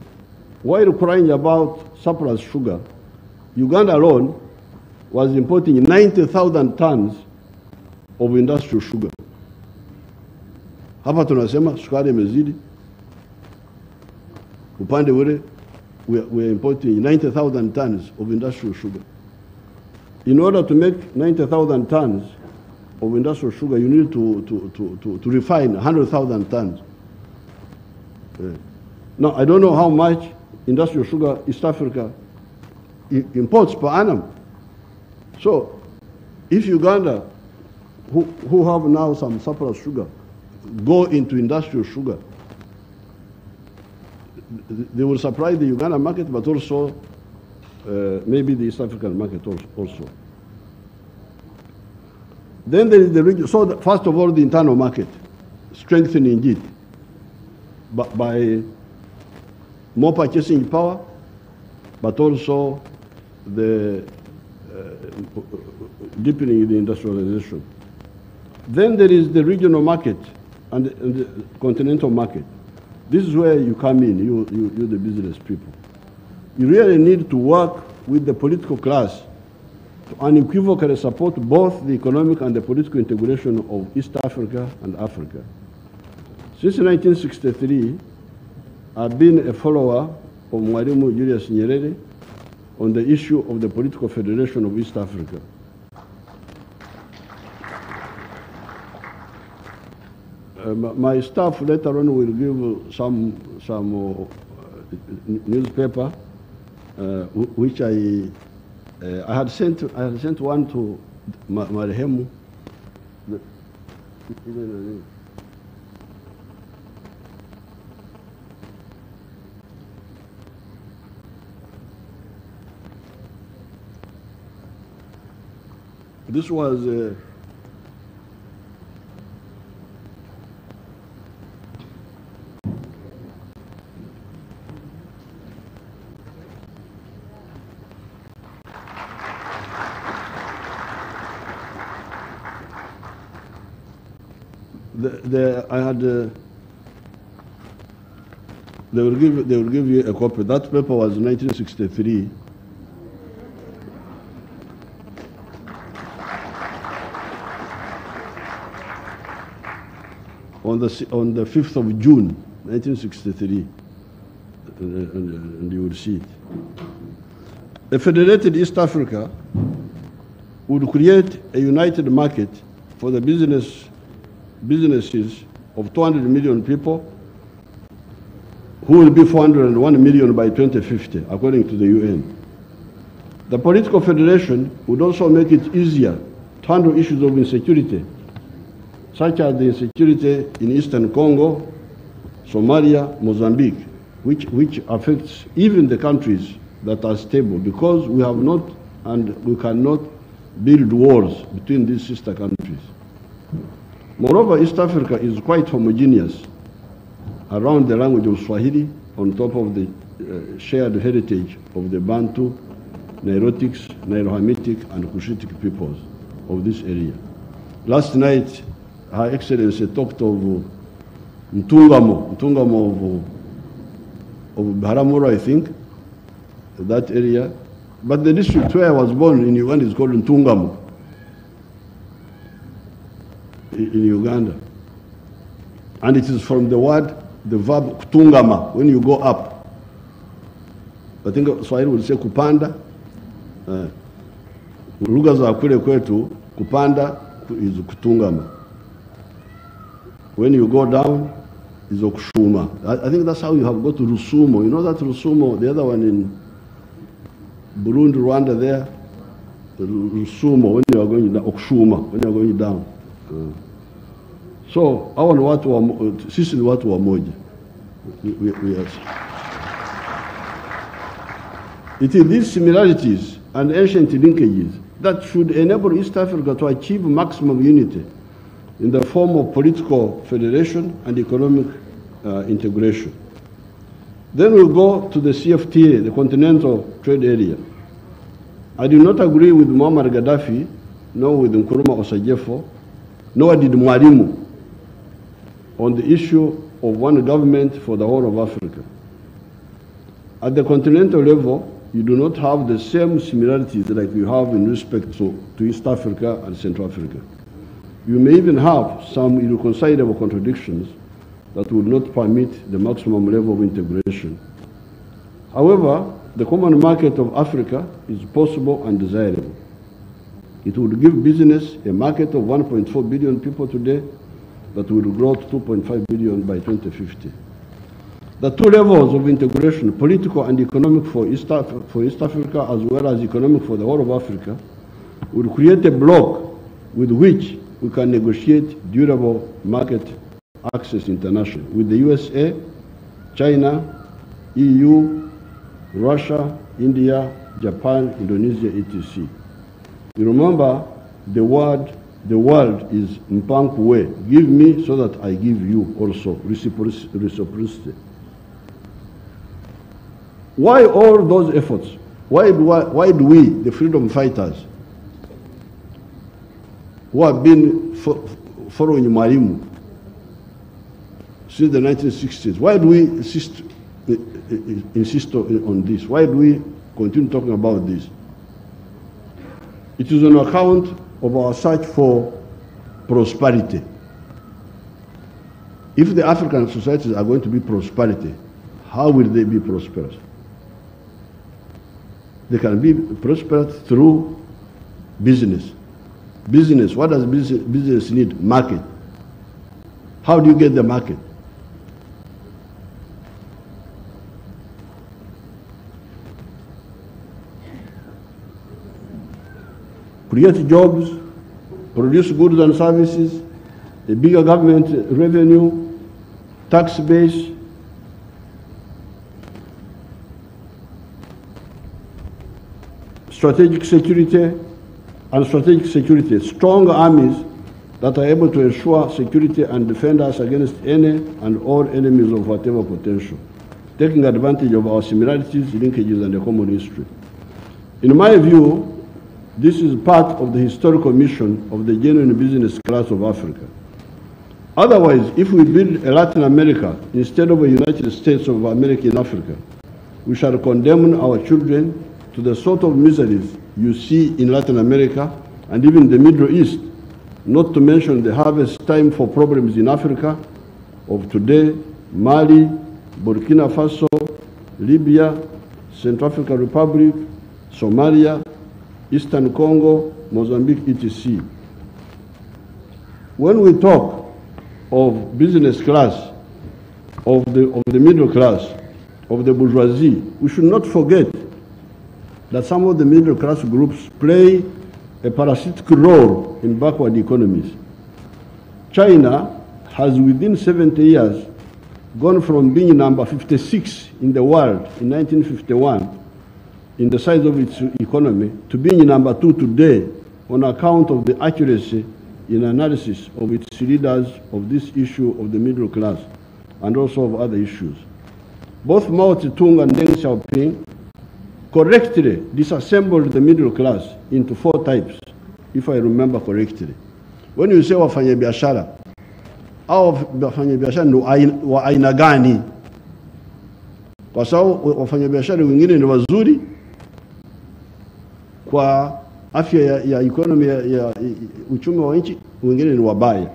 while crying about surplus sugar, Uganda alone was importing 90,000 tons of industrial sugar. Hapa tunasema sukari imezidi. Upande ule, we are importing 90,000 tons of industrial sugar. In order to make 90,000 tons of industrial sugar, you need to refine 100,000 tons. Now, I don't know how much industrial sugar East Africa imports per annum. So, if Uganda, who have now some surplus sugar, go into industrial sugar, they will supply the Uganda market, but also maybe the East African market also. Then there is the region. So first of all, the internal market, strengthening it by more purchasing power, but also the deepening the industrialization. Then there is the regional market and the continental market. This is where you come in, you the business people. You really need to work with the political class to unequivocally support both the economic and the political integration of East Africa and Africa. Since 1963, I've been a follower of Mwalimu Julius Nyerere on the issue of the political federation of East Africa. My staff later on will give some newspaper which I had sent one to Marehemu. This was I had. They will give you a copy. That paper was 1963. On the 5th of June, 1963, and you will see it. A federated East Africa would create a united market for the businesses of 200 million people, who will be 401 million by 2050, according to the UN. The political federation would also make it easier to handle issues of insecurity, such as the insecurity in Eastern Congo, Somalia, Mozambique, which affects even the countries that are stable, because we have not and we cannot build walls between these sister countries. Moreover, East Africa is quite homogeneous around the language of Swahili, on top of the shared heritage of the Bantu, Nilotics, Nilo-Hamitic, and Cushitic peoples of this area. Last night, Her Excellency talked of Ntungamo of Biharamulo, I think, that area. But the district where I was born in Uganda is called Ntungamo, in Uganda. And it is from the verb kutungama, when you go up. I think Swahili will say kupanda. Lugha za kule kwetu, kupanda is kutungama. When you go down, is okushuma. I think that's how you have got to Rusumo. You know that Rusumo, the other one in Burundi, Rwanda there, Rusumo, when you are going down, okushuma, when you are going down. So, hawa ni watu sisi ni watu wa moja. It is these similarities and ancient linkages that should enable East Africa to achieve maximum unity in the form of political federation and economic integration. Then we'll go to the CFTA, the Continental Trade Area. I do not agree with Muammar Gaddafi, nor with Nkrumah Osajefo, nor did Mwalimu, on the issue of one government for the whole of Africa. At the continental level, you do not have the same similarities like you have in respect to East Africa and Central Africa. You may even have some irreconcilable contradictions that would not permit the maximum level of integration. However, the common market of Africa is possible and desirable. It would give business a market of 1.4 billion people today that will grow to 2.5 billion by 2050. The two levels of integration, political and economic for East Africa, as well as economic for the whole of Africa, will create a bloc with which we can negotiate durable market access internationally with the USA, China, EU, Russia, India, Japan, Indonesia, etc. You remember the world is Mpankuwe, give me so that I give you also, reciprocity. Why all those efforts? Why do we, the freedom fighters, who have been following Mwalimu since the 1960s. Why do we insist on this? Why do we continue talking about this? It is on account of our search for prosperity. If the African societies are going to be prosperity, how will they be prosperous? They can be prosperous through business. Business, what does business need? Market. How do you get the market? Create jobs, produce goods and services, a bigger government revenue, tax base, strategic security, strong armies that are able to ensure security and defend us against any and all enemies of whatever potential, taking advantage of our similarities, linkages, and a common history. In my view, this is part of the historical mission of the genuine business class of Africa. Otherwise, if we build a Latin America instead of a United States of America in Africa, we shall condemn our children to the sort of miseries you see in Latin America and even the Middle East, not to mention the harvest time for problems in Africa of today, Mali, Burkina Faso, Libya, Central African Republic, Somalia, Eastern Congo, Mozambique, etc. When we talk of business class, of the middle class, of the bourgeoisie, we should not forget that some of the middle class groups play a parasitic role in backward economies. China has within 70 years gone from being number 56 in the world in 1951 in the size of its economy to being number 2 today on account of the accuracy in analysis of its leaders of this issue of the middle class and also of other issues. Both Mao Zedong and Deng Xiaoping correctly disassembled the middle class into 4 types, if I remember correctly. When you say wafanya biashara, au wafanya biashara ni wa aina gani? Kwa sababu wafanya biashara wengine ni wazuri kwa afya ya economy ya uchumi wa nchi, wengine ni wabaya.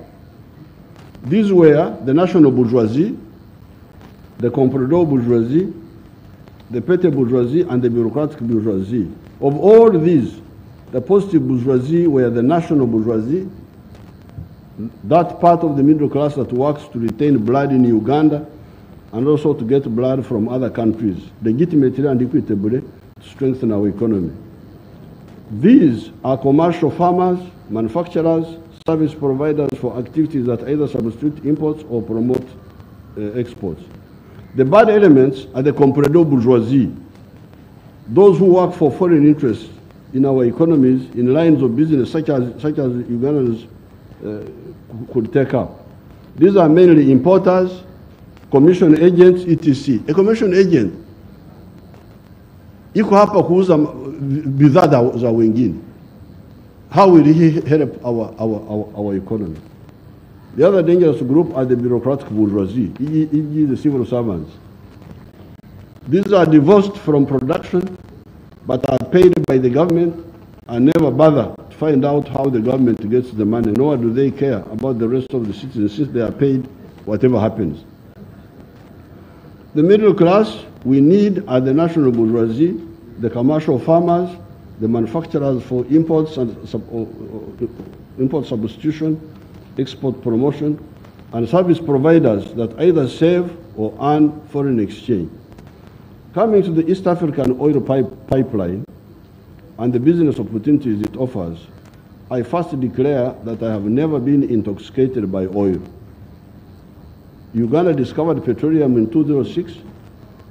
These were the national bourgeoisie, the comprador bourgeoisie, the petty bourgeoisie, and the bureaucratic bourgeoisie. Of all these, the positive bourgeoisie were the national bourgeoisie, that part of the middle class that works to retain blood in Uganda and also to get blood from other countries, legitimately and equitably, to strengthen our economy. These are commercial farmers, manufacturers, service providers for activities that either substitute imports or promote exports. The bad elements are the comprador bourgeoisie, those who work for foreign interests in our economies in lines of business such as Ugandans could take up. These are mainly importers, commission agents, etc. A commission agent iko hapa kuuza bidhaa za wengine. How will he help our economy? The other dangerous group are the bureaucratic bourgeoisie, e.g. the civil servants. These are divorced from production, but are paid by the government and never bother to find out how the government gets the money, nor do they care about the rest of the citizens since they are paid whatever happens. The middle class we need are the national bourgeoisie, the commercial farmers, the manufacturers for imports and import substitution, export promotion, and service providers that either save or earn foreign exchange. Coming to the East African oil pipeline and the business opportunities it offers, I first declare that I have never been intoxicated by oil. Uganda discovered petroleum in 2006.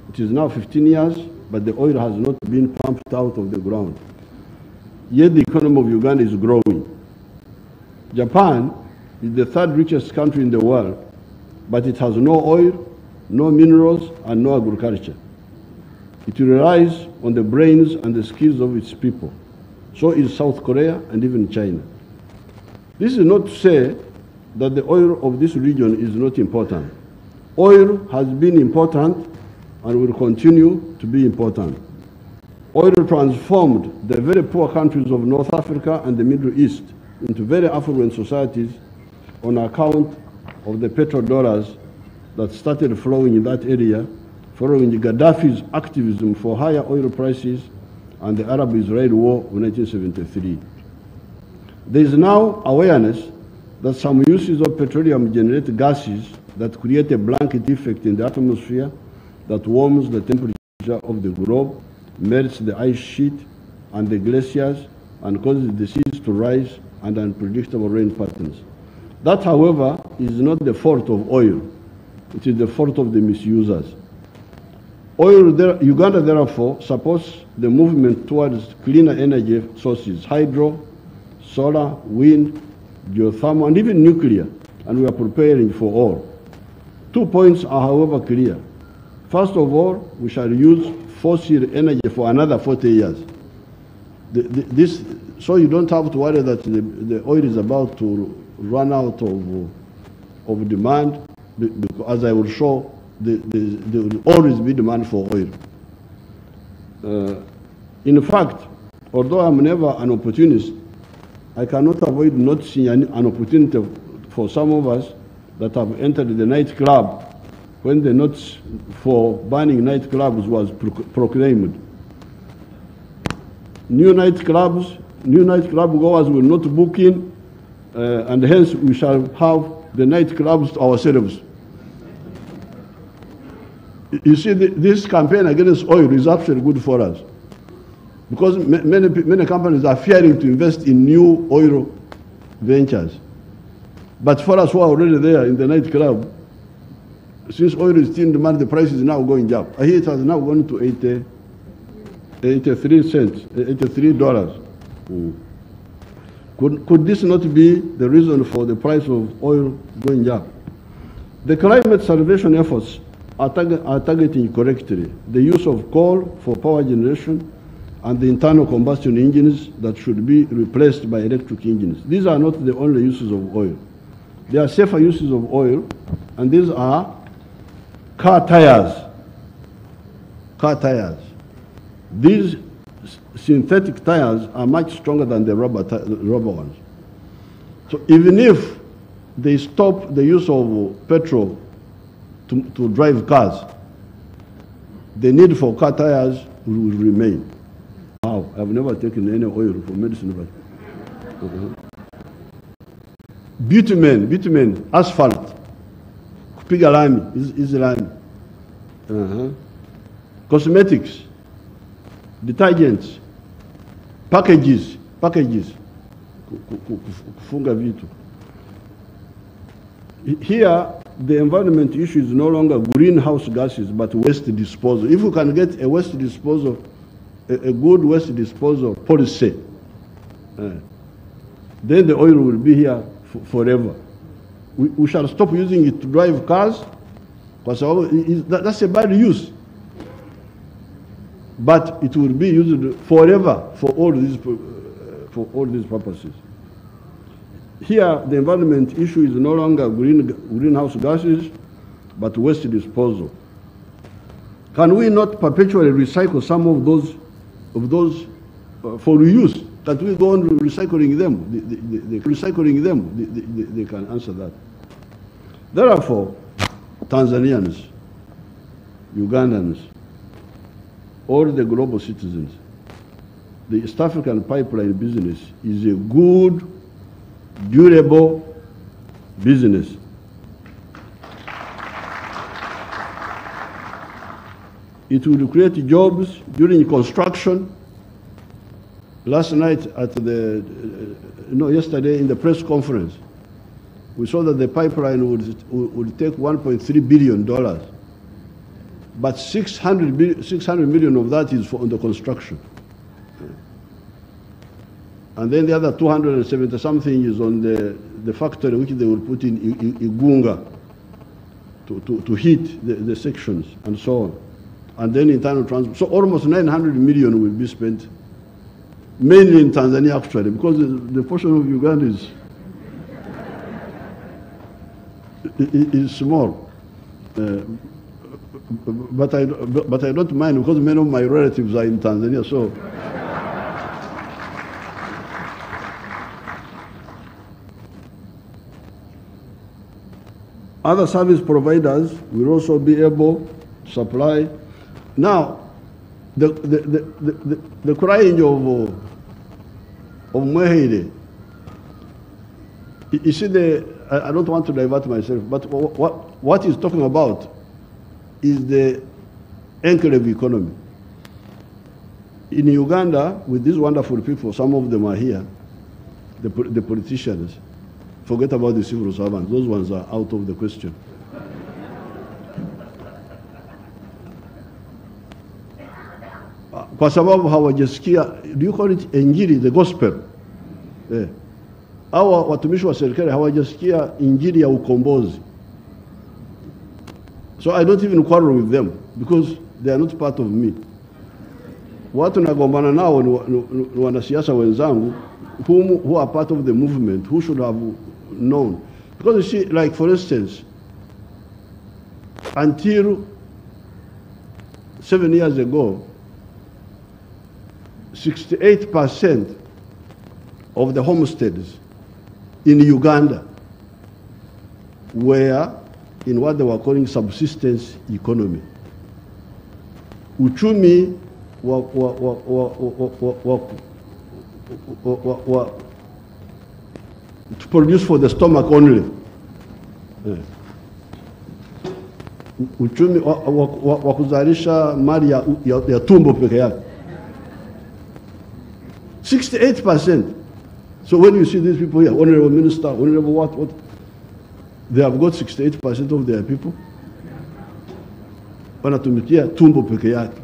It is now 15 years, but the oil has not been pumped out of the ground. Yet the economy of Uganda is growing. Japan is the 3rd richest country in the world, but it has no oil, no minerals, and no agriculture. It relies on the brains and the skills of its people. So is South Korea and even China. This is not to say that the oil of this region is not important. Oil has been important and will continue to be important. Oil transformed the very poor countries of North Africa and the Middle East into very affluent societies on account of the petrodollars that started flowing in that area following Gaddafi's activism for higher oil prices and the Arab-Israeli War of 1973. There is now awareness that some uses of petroleum generate gases that create a blanket effect in the atmosphere that warms the temperature of the globe, melts the ice sheet and the glaciers, and causes the seas to rise and unpredictable rain patterns. That, however, is not the fault of oil. It is the fault of the misusers. Uganda, therefore, supports the movement towards cleaner energy sources, hydro, solar, wind, geothermal, and even nuclear, and we are preparing for all. 2 points are, however, clear. First of all, we shall use fossil energy for another 40 years. So you don't have to worry that the oil is about to run out of demand, because as I will show, there will always be demand for oil. In fact, although I'm never an opportunist, I cannot avoid noticing an opportunity for some of us that have entered the nightclub when the notice for banning nightclubs was proclaimed. New nightclub goers will not book in, and hence we shall have the nightclubs ourselves. You see, this campaign against oil is actually good for us, because many companies are fearing to invest in new oil ventures. But for us who are already there in the nightclub, since oil is still in demand, the price is now going up. I hear it has now gone to $83. Could this not be the reason for the price of oil going up? The climate salvation efforts are targeting correctly the use of coal for power generation and the internal combustion engines that should be replaced by electric engines. These are not the only uses of oil. There are safer uses of oil, and these are car tires. Car tires. These synthetic tires are much stronger than the rubber ones. So even if they stop the use of petrol to drive cars, the need for car tires will remain. Wow, I've never taken any oil for medicine. But bitumen, asphalt, kupiga lami, hizi lami. Cosmetics, detergents, packages, kufunga vitu. Here, the environment issue is no longer greenhouse gases, but waste disposal. If we can get a waste disposal, a good waste disposal policy, then the oil will be here forever. We shall stop using it to drive cars, because that's a bad use. But it will be used forever for all these purposes. Here, the environment issue is no longer greenhouse gases, but waste disposal. Can we not perpetually recycle some of those for reuse? That we go on recycling them? They can answer that. Therefore, Tanzanians, Ugandans, all the global citizens, the East African pipeline business is a good, durable business. It will create jobs during construction. Last night at yesterday in the press conference, we saw that the pipeline would take $1.3 billion, but 600 million of that is on the construction. And then the other 270 something is on the factory which they will put in Igunga to heat the sections and so on. And then internal transport. So almost 900 million will be spent, mainly in Tanzania actually, because the portion of Uganda is small. But I don't mind because many of my relatives are in Tanzania, so. Other service providers will also be able to supply. Now, the crying of Mwehide, you see, I don't want to divert myself, but what he's talking about is the enclave economy. In Uganda, with these wonderful people, some of them are here, the politicians. Forget about the civil servants. Those ones are out of the question. Kwa sababu hawajasikia, do you call it injili, the gospel? Hawa watumishi wa serikali hawajasikia injili ya ukombozi. So I don't even quarrel with them because they are not part of me. Watu nagombana nao ni wanasiasa wenzangu who are part of the movement, who should have known. Because you see, like for instance, until 7 years ago, 68% of the homesteads in Uganda were in what they were calling subsistence economy. Uchumi to produce for the stomach only. Uchumi wa kuzalisha mali ya tumbo peke yake. 68%. So when you see these people here, honorable minister, honorable what, they have got 68% of their people. Wanatumikia tumbo peke yake.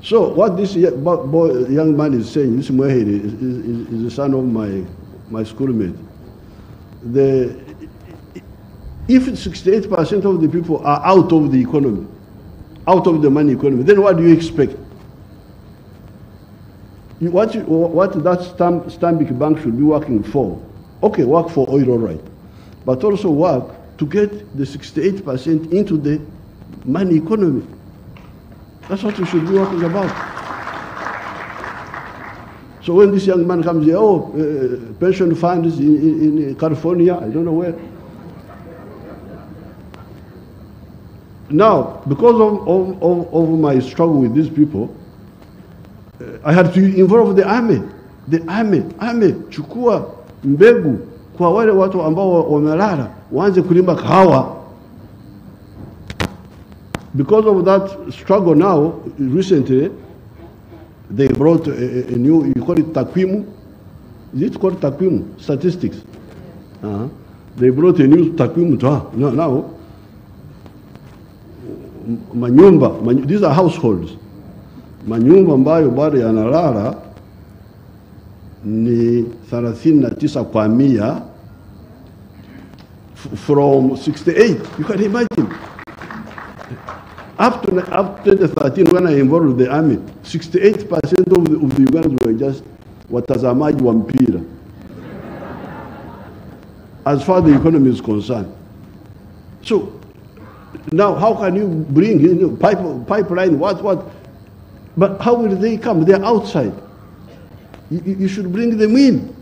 So what this young man is saying, this Mwehiri is the son of my schoolmate. If 68% of the people are out of the economy, out of the money economy, then what do you expect? What that Stanbic Bank should be working for? Okay, work for oil, all right. But also work to get the 68% into the money economy. That's what we should be working about. So when this young man comes here, pension funds in California, I don't know where. Now, because of my struggle with these people, I had to involve the army. The army, chukua mbegu kwa wale watu ambao wamelala, waanze kulima kahawa. Because of that struggle now, recently, they brought a new, you call it takwimu? Is it called takwimu? Statistics. They brought a new takwimu to now. Manyumba, these are households. Manyumba ambayo bado yanalala ni 39 kwa 100 from 68. You can imagine. Up to 2013, when I involved the army, 68% of the Ugandans were just watazamaji wa mpira. As far as the economy is concerned. So, now how can you bring in pipeline, what? But how will they come? They're outside. You should bring them in.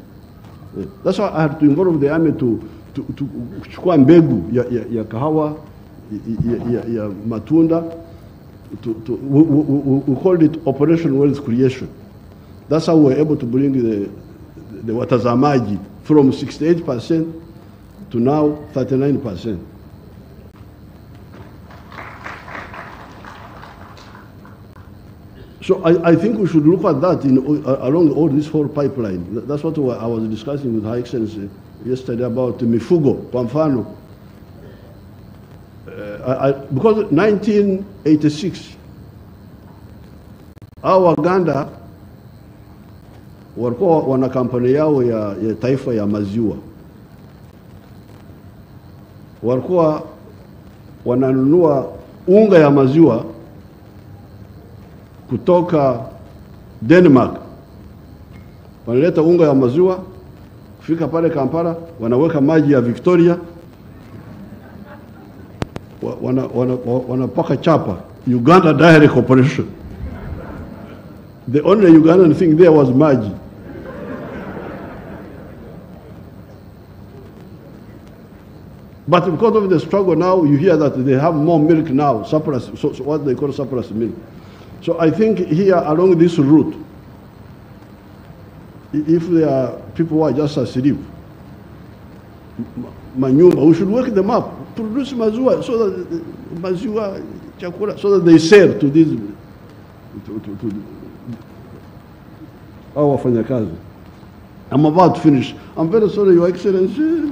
That's why I had to involve the army to kuchukua mbegu ya kahawa, ya matunda. We called it Operation Wealth Creation. That's how we were able to bring the watazamaji from 68% to now 39%. So I think we should look at that along all this whole pipeline. That's what I was discussing with Her Excellency yesterday about mifugo, kwa mfano. Because 1986, our Waganda walikuwa wana kampuni yao ya taifa ya maziwa. Walikuwa wananunua unga ya maziwa kutoka Denmark. Wanaleta unga ya maziwa, kufika pale Kampala, wanaweka maji ya Victoria, wanapaka chapa Uganda Dairy Corporation. The only Ugandan thing there was maji. But because of the struggle now, you hear that they have more milk now, surplus, so what they call surplus milk. So I think here along this route, if there are people who are just asleep, manyumba, we should work them up, produce maziwa, so that maziwa, chakula, so that they sell to these, to our wafanyakazi. I'm about to finish. I'm very sorry, Your Excellency.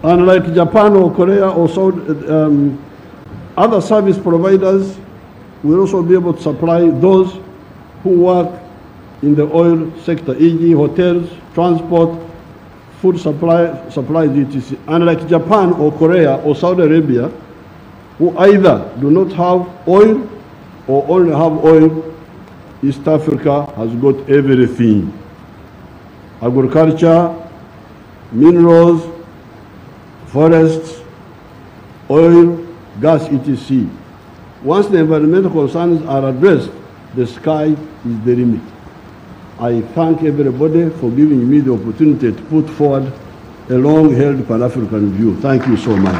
Unlike Japan or Korea or other service providers, will also be able to supply those who work in the oil sector, e.g. hotels, transport, food supplies, etc. Unlike Japan or Korea or Saudi Arabia, who either do not have oil or only have oil, East Africa has got everything. Agriculture, minerals, forests, oil, gas, etc. Once the environmental concerns are addressed, the sky is the limit. I thank everybody for giving me the opportunity to put forward a long-held Pan-African view. Thank you so much.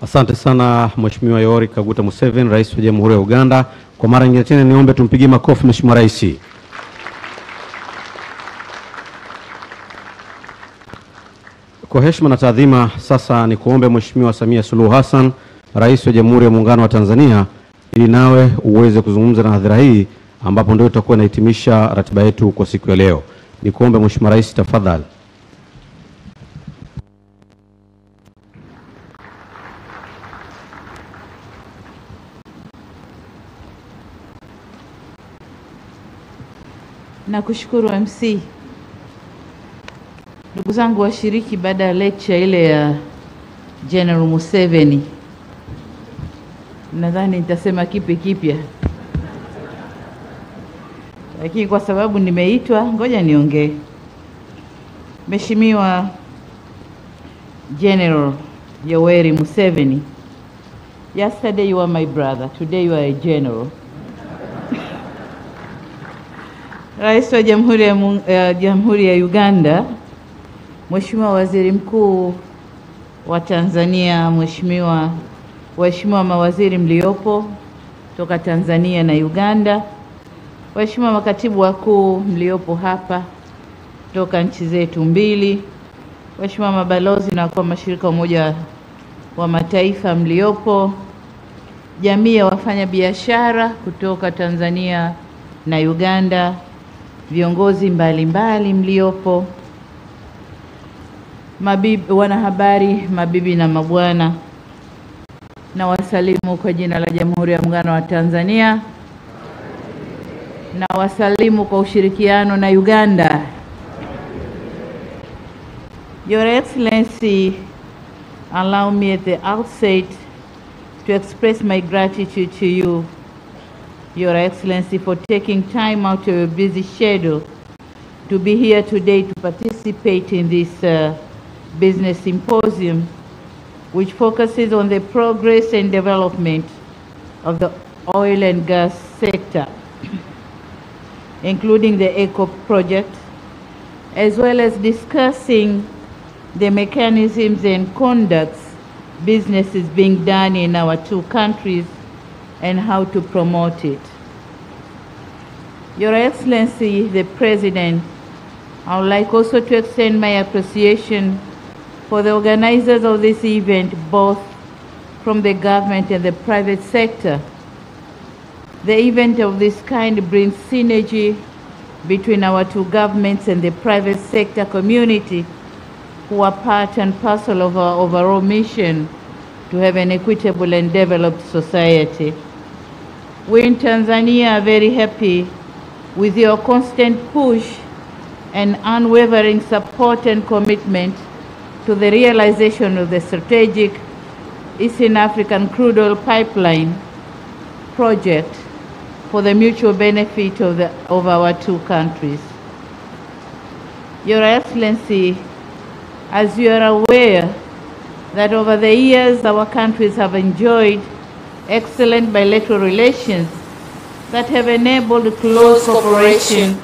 Asante sana Mheshimiwa Yoweri Kaguta Museveni, Rais wa Jamhuri ya Uganda. Kwa mara nyingine tena niombe tumpigie makofi Mheshimiwa Rais. Kwa heshima na taadhima, sasa ni kuombe Mheshimiwa Samia Suluhu Hassan, Rais wa Jamhuri ya Muungano wa Tanzania, ili nawe uweze kuzungumza na hadhira hii ambapo ndio tutakuwa nahitimisha ratiba yetu kwa siku ya leo. Ni kuombe Mheshimiwa Rais, tafadhali. Nakushukuru MC. Ndugu zangu washiriki, baada ya lecture ile ya General Museveni, nadhani nitasema kipi kipya, lakini kwa sababu nimeitwa ngoja niongee. Mheshimiwa General Yoweri Museveni, yesterday you were my brother, today you are a general. Rais wa Jamhuri ya Uganda, Mheshimiwa Waziri Mkuu wa Tanzania, waheshimiwa mawaziri mliopo toka Tanzania na Uganda, waheshimiwa makatibu wakuu mliopo hapa toka nchi zetu mbili, waheshimiwa mabalozi na kwa mashirika Umoja wa Mataifa mliopo, jamii ya wafanya biashara kutoka Tanzania na Uganda, viongozi mbalimbali mliopo, wanahabari, mabibi na mabwana, na wasalimu kwa jina la Jamhuri ya Muungano wa Tanzania, na wasalimu kwa ushirikiano na Uganda. Your Excellency, allow me at the outset to express my gratitude to you, Your Excellency, for taking time out of your busy schedule to be here today to participate in this business symposium, which focuses on the progress and development of the oil and gas sector, including the ECO project, as well as discussing the mechanisms and conducts businesses being done in our two countries and how to promote it. Your Excellency, the President, I would like also to extend my appreciation for the organizers of this event, both from the government and the private sector. The event of this kind brings synergy between our two governments and the private sector community, who are part and parcel of our overall mission to have an equitable and developed society. We in Tanzania are very happy with your constant push and unwavering support and commitment to the realization of the strategic Eastern African crude oil pipeline project for the mutual benefit of our two countries. Your Excellency, as you are aware that over the years our countries have enjoyed excellent bilateral relations that have enabled close cooperation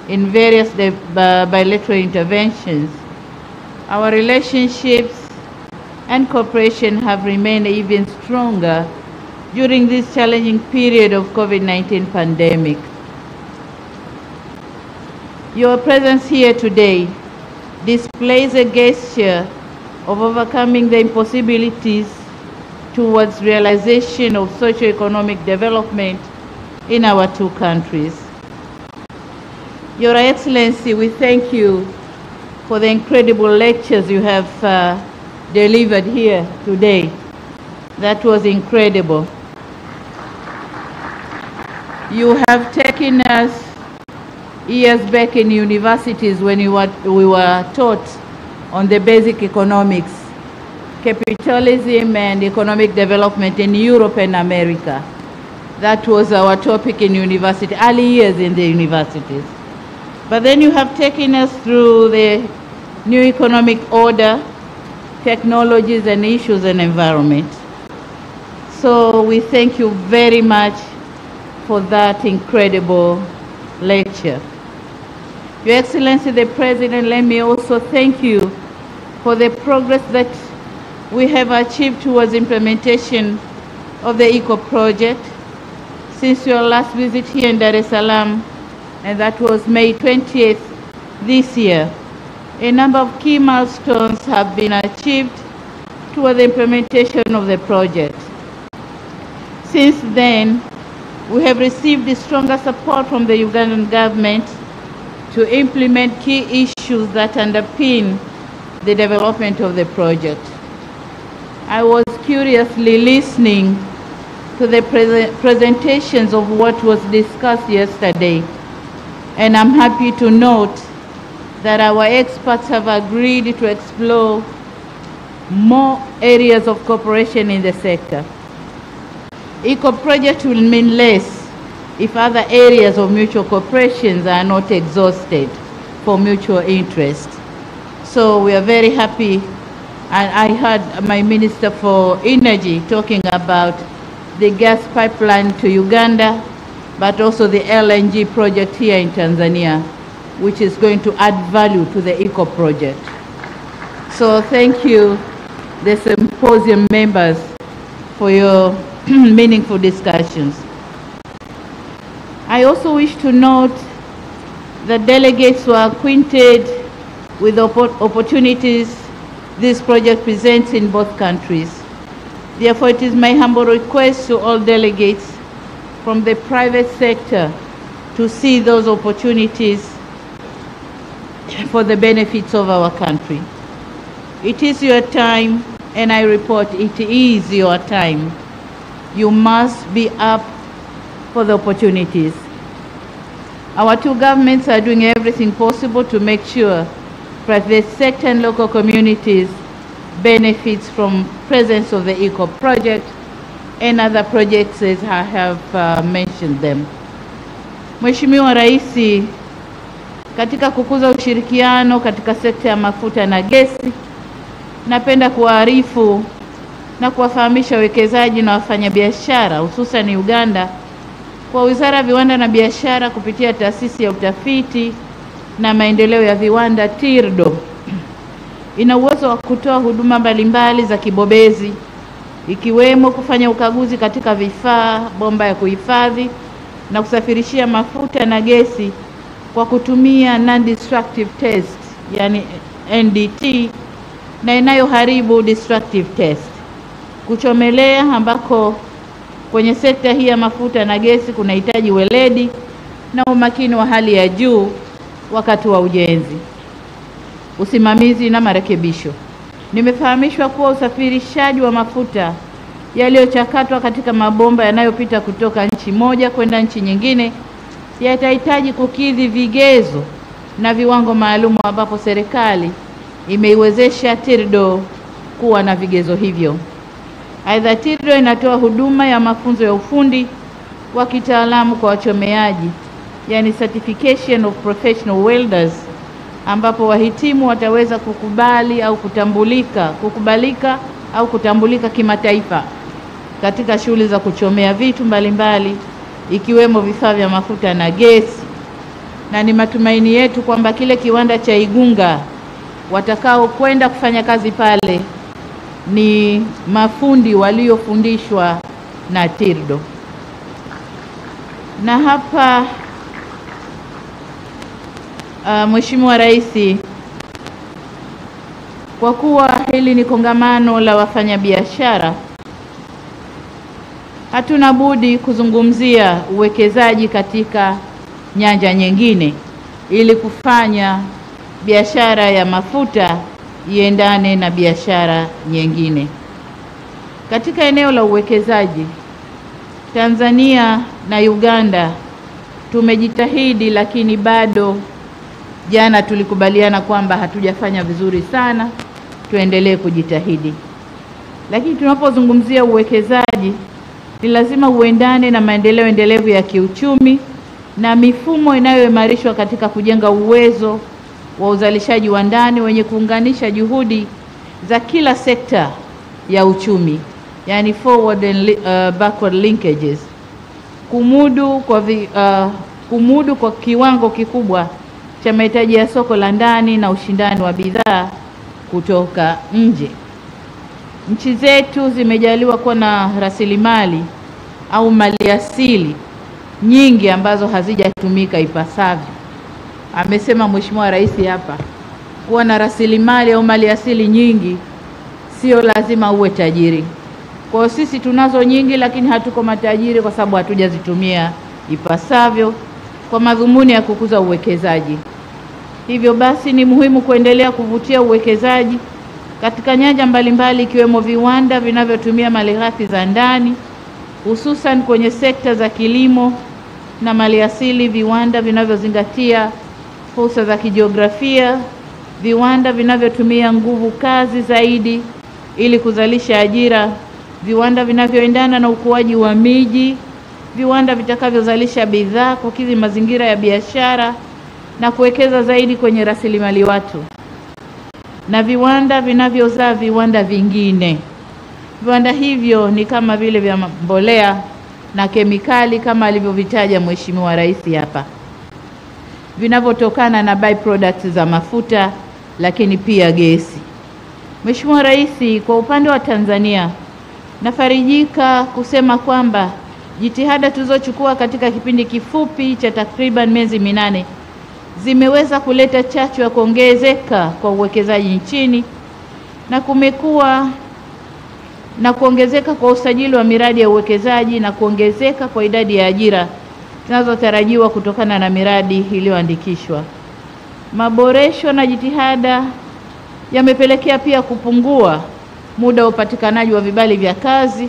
in various bilateral interventions. Our relationships and cooperation have remained even stronger during this challenging period of COVID-19 pandemic. Your presence here today displays a gesture of overcoming the impossibilities towards realization of socio-economic development in our two countries. Your Excellency, we thank you for the incredible lectures you have delivered here today. That was incredible. You have taken us years back in universities when we were taught on the basic economics, capitalism and economic development in Europe and America. That was our topic in university, early years in the universities. But then you have taken us through the new economic order, technologies and issues and environment. So we thank you very much for that incredible lecture. Your Excellency the President, let me also thank you for the progress that we have achieved towards implementation of the ECO project since your last visit here in Dar es Salaam, and that was May 20th this year. A number of key milestones have been achieved toward the implementation of the project. Since then, we have received stronger support from the Ugandan government to implement key issues that underpin the development of the project. I was curiously listening to the presentations of what was discussed yesterday, and I'm happy to note that our experts have agreed to explore more areas of cooperation in the sector. ECO project will mean less if other areas of mutual cooperation are not exhausted for mutual interest. So we are very happy, and I heard my Minister for Energy talking about the gas pipeline to Uganda, but also the LNG project here in Tanzania, which is going to add value to the ECO project. So thank you, the symposium members, for your meaningful discussions. I also wish to note that delegates were acquainted with the opportunities this project presents in both countries. Therefore, it is my humble request to all delegates from the private sector to see those opportunities for the benefits of our country. It is your time, and I report it is your time. You must be up for the opportunities. Our two governments are doing everything possible to make sure private sector and local communities benefits from presence of the ECO project and other projects as I have mentioned them. Mheshimiwa Rais, katika kukuza ushirikiano katika sekta ya mafuta na gesi, napenda kuwaarifu na kuwafahamisha wawekezaji na wafanyabiashara hususan Uganda kwa Wizara ya Viwanda na Biashara kupitia Taasisi ya Utafiti na Maendeleo ya Viwanda TIRDO ina uwezo wa kutoa huduma mbalimbali za kibobezi ikiwemo kufanya ukaguzi katika vifaa, bomba ya kuhifadhi na kusafirishia mafuta na gesi kwa kutumia non-destructive test, yani NDT, na inayoharibu destructive test. Kuchomelea ambako kwenye sekta hii ya mafuta na gesi kunahitaji weledi na umakini wa hali ya juu wakati wa ujenzi, usimamizi na marekebisho. Nimefahamishwa kuwa usafirishaji wa mafuta yaliyochakatwa katika mabomba yanayopita kutoka nchi moja kwenda nchi nyingine yatahitaji kukidhi vigezo na viwango maalum ambapo serikali imeiwezesha TIRDO kuwa na vigezo hivyo. Aidha, TIRDO inatoa huduma ya mafunzo ya ufundi wa kitaalamu kwa wachomeaji, yani certification of professional welders, ambapo wahitimu wataweza kutambulika kimataifa katika shughuli za kuchomea vitu mbalimbali ikiwemo vifaa vya mafuta na gesi. Na ni matumaini yetu kwamba kile kiwanda cha Igunga watakao kwenda kufanya kazi pale ni mafundi waliofundishwa na TIRDO. Na hapa Mheshimiwa Rais, kwa kuwa hili ni kongamano la wafanyabiashara, hatuna budi kuzungumzia uwekezaji katika nyanja nyingine ili kufanya biashara ya mafuta iendane na biashara nyingine. Katika eneo la uwekezaji, Tanzania na Uganda tumejitahidi, lakini bado jana tulikubaliana kwamba hatujafanya vizuri sana, tuendelee kujitahidi. Lakini tunapozungumzia uwekezaji, ni lazima uendane na maendeleo endelevu ya kiuchumi na mifumo inayoimarishwa katika kujenga uwezo wa uzalishaji wa ndani wenye kuunganisha juhudi za kila sekta ya uchumi, yani forward and backward linkages, kumudu kwa kiwango kikubwa cha mahitaji ya soko la ndani na ushindani wa bidhaa kutoka nje. Nchi zetu zimejaliwa kuwa na rasilimali au maliasili nyingi ambazo hazijatumika ipasavyo. Amesema Mheshimiwa Rais hapa, kuwa na rasilimali au maliasili nyingi sio lazima uwe tajiri. Kwa sisi tunazo nyingi, lakini hatuko matajiri kwa sababu hatujazitumia ipasavyo kwa madhumuni ya kukuza uwekezaji. Hivyo basi ni muhimu kuendelea kuvutia uwekezaji katika nyanja mbalimbali ikiwemo viwanda vinavyotumia malighafi za ndani, hususan kwenye sekta za kilimo na maliasili, viwanda vinavyozingatia fursa za kijiografia, viwanda vinavyotumia nguvu kazi zaidi ili kuzalisha ajira, viwanda vinavyoendana na ukuaji wa miji, viwanda vitakavyozalisha bidhaa kukidhi mazingira ya biashara na kuwekeza zaidi kwenye rasilimali watu, na viwanda vinavyozaa viwanda vingine. Viwanda hivyo ni kama vile vya mbolea na kemikali kama alivyovitaja Mheshimiwa Rais hapa, vinavyotokana na byproducts za mafuta lakini pia gesi. Mheshimiwa Rais, kwa upande wa Tanzania, nafarijika kusema kwamba jitihada tulizochukua katika kipindi kifupi cha takriban miezi 8 zimeweza kuleta chachu ya kuongezeka kwa uwekezaji nchini, na kumekuwa na kuongezeka kwa usajili wa miradi ya uwekezaji na kuongezeka kwa idadi ya ajira zinazotarajiwa kutokana na miradi iliyoandikishwa. Maboresho na jitihada yamepelekea pia kupungua muda wa upatikanaji wa vibali vya kazi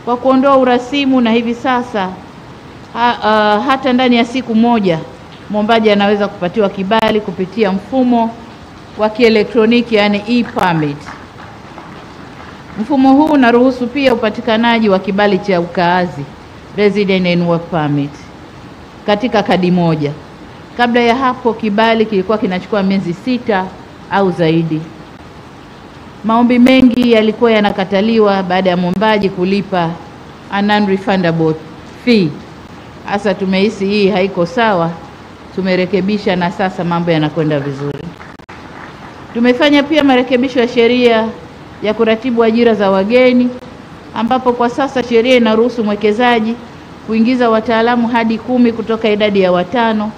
kwa kuondoa urasimu, na hivi sasa hata ndani ya siku moja mwombaji anaweza kupatiwa kibali kupitia mfumo wa kielektroniki, yani e-permit. Mfumo huu unaruhusu pia upatikanaji wa kibali cha ukaazi, resident and work permit, katika kadi moja. Kabla ya hapo kibali kilikuwa kinachukua miezi 6 au zaidi. Maombi mengi yalikuwa yanakataliwa baada ya mwombaji kulipa a non-refundable fee. Sasa tumehisi hii haiko sawa, tumerekebisha na sasa mambo yanakwenda vizuri. Tumefanya pia marekebisho ya sheria ya kuratibu ajira za wageni, ambapo kwa sasa sheria inaruhusu mwekezaji kuingiza wataalamu hadi 10 kutoka idadi ya 5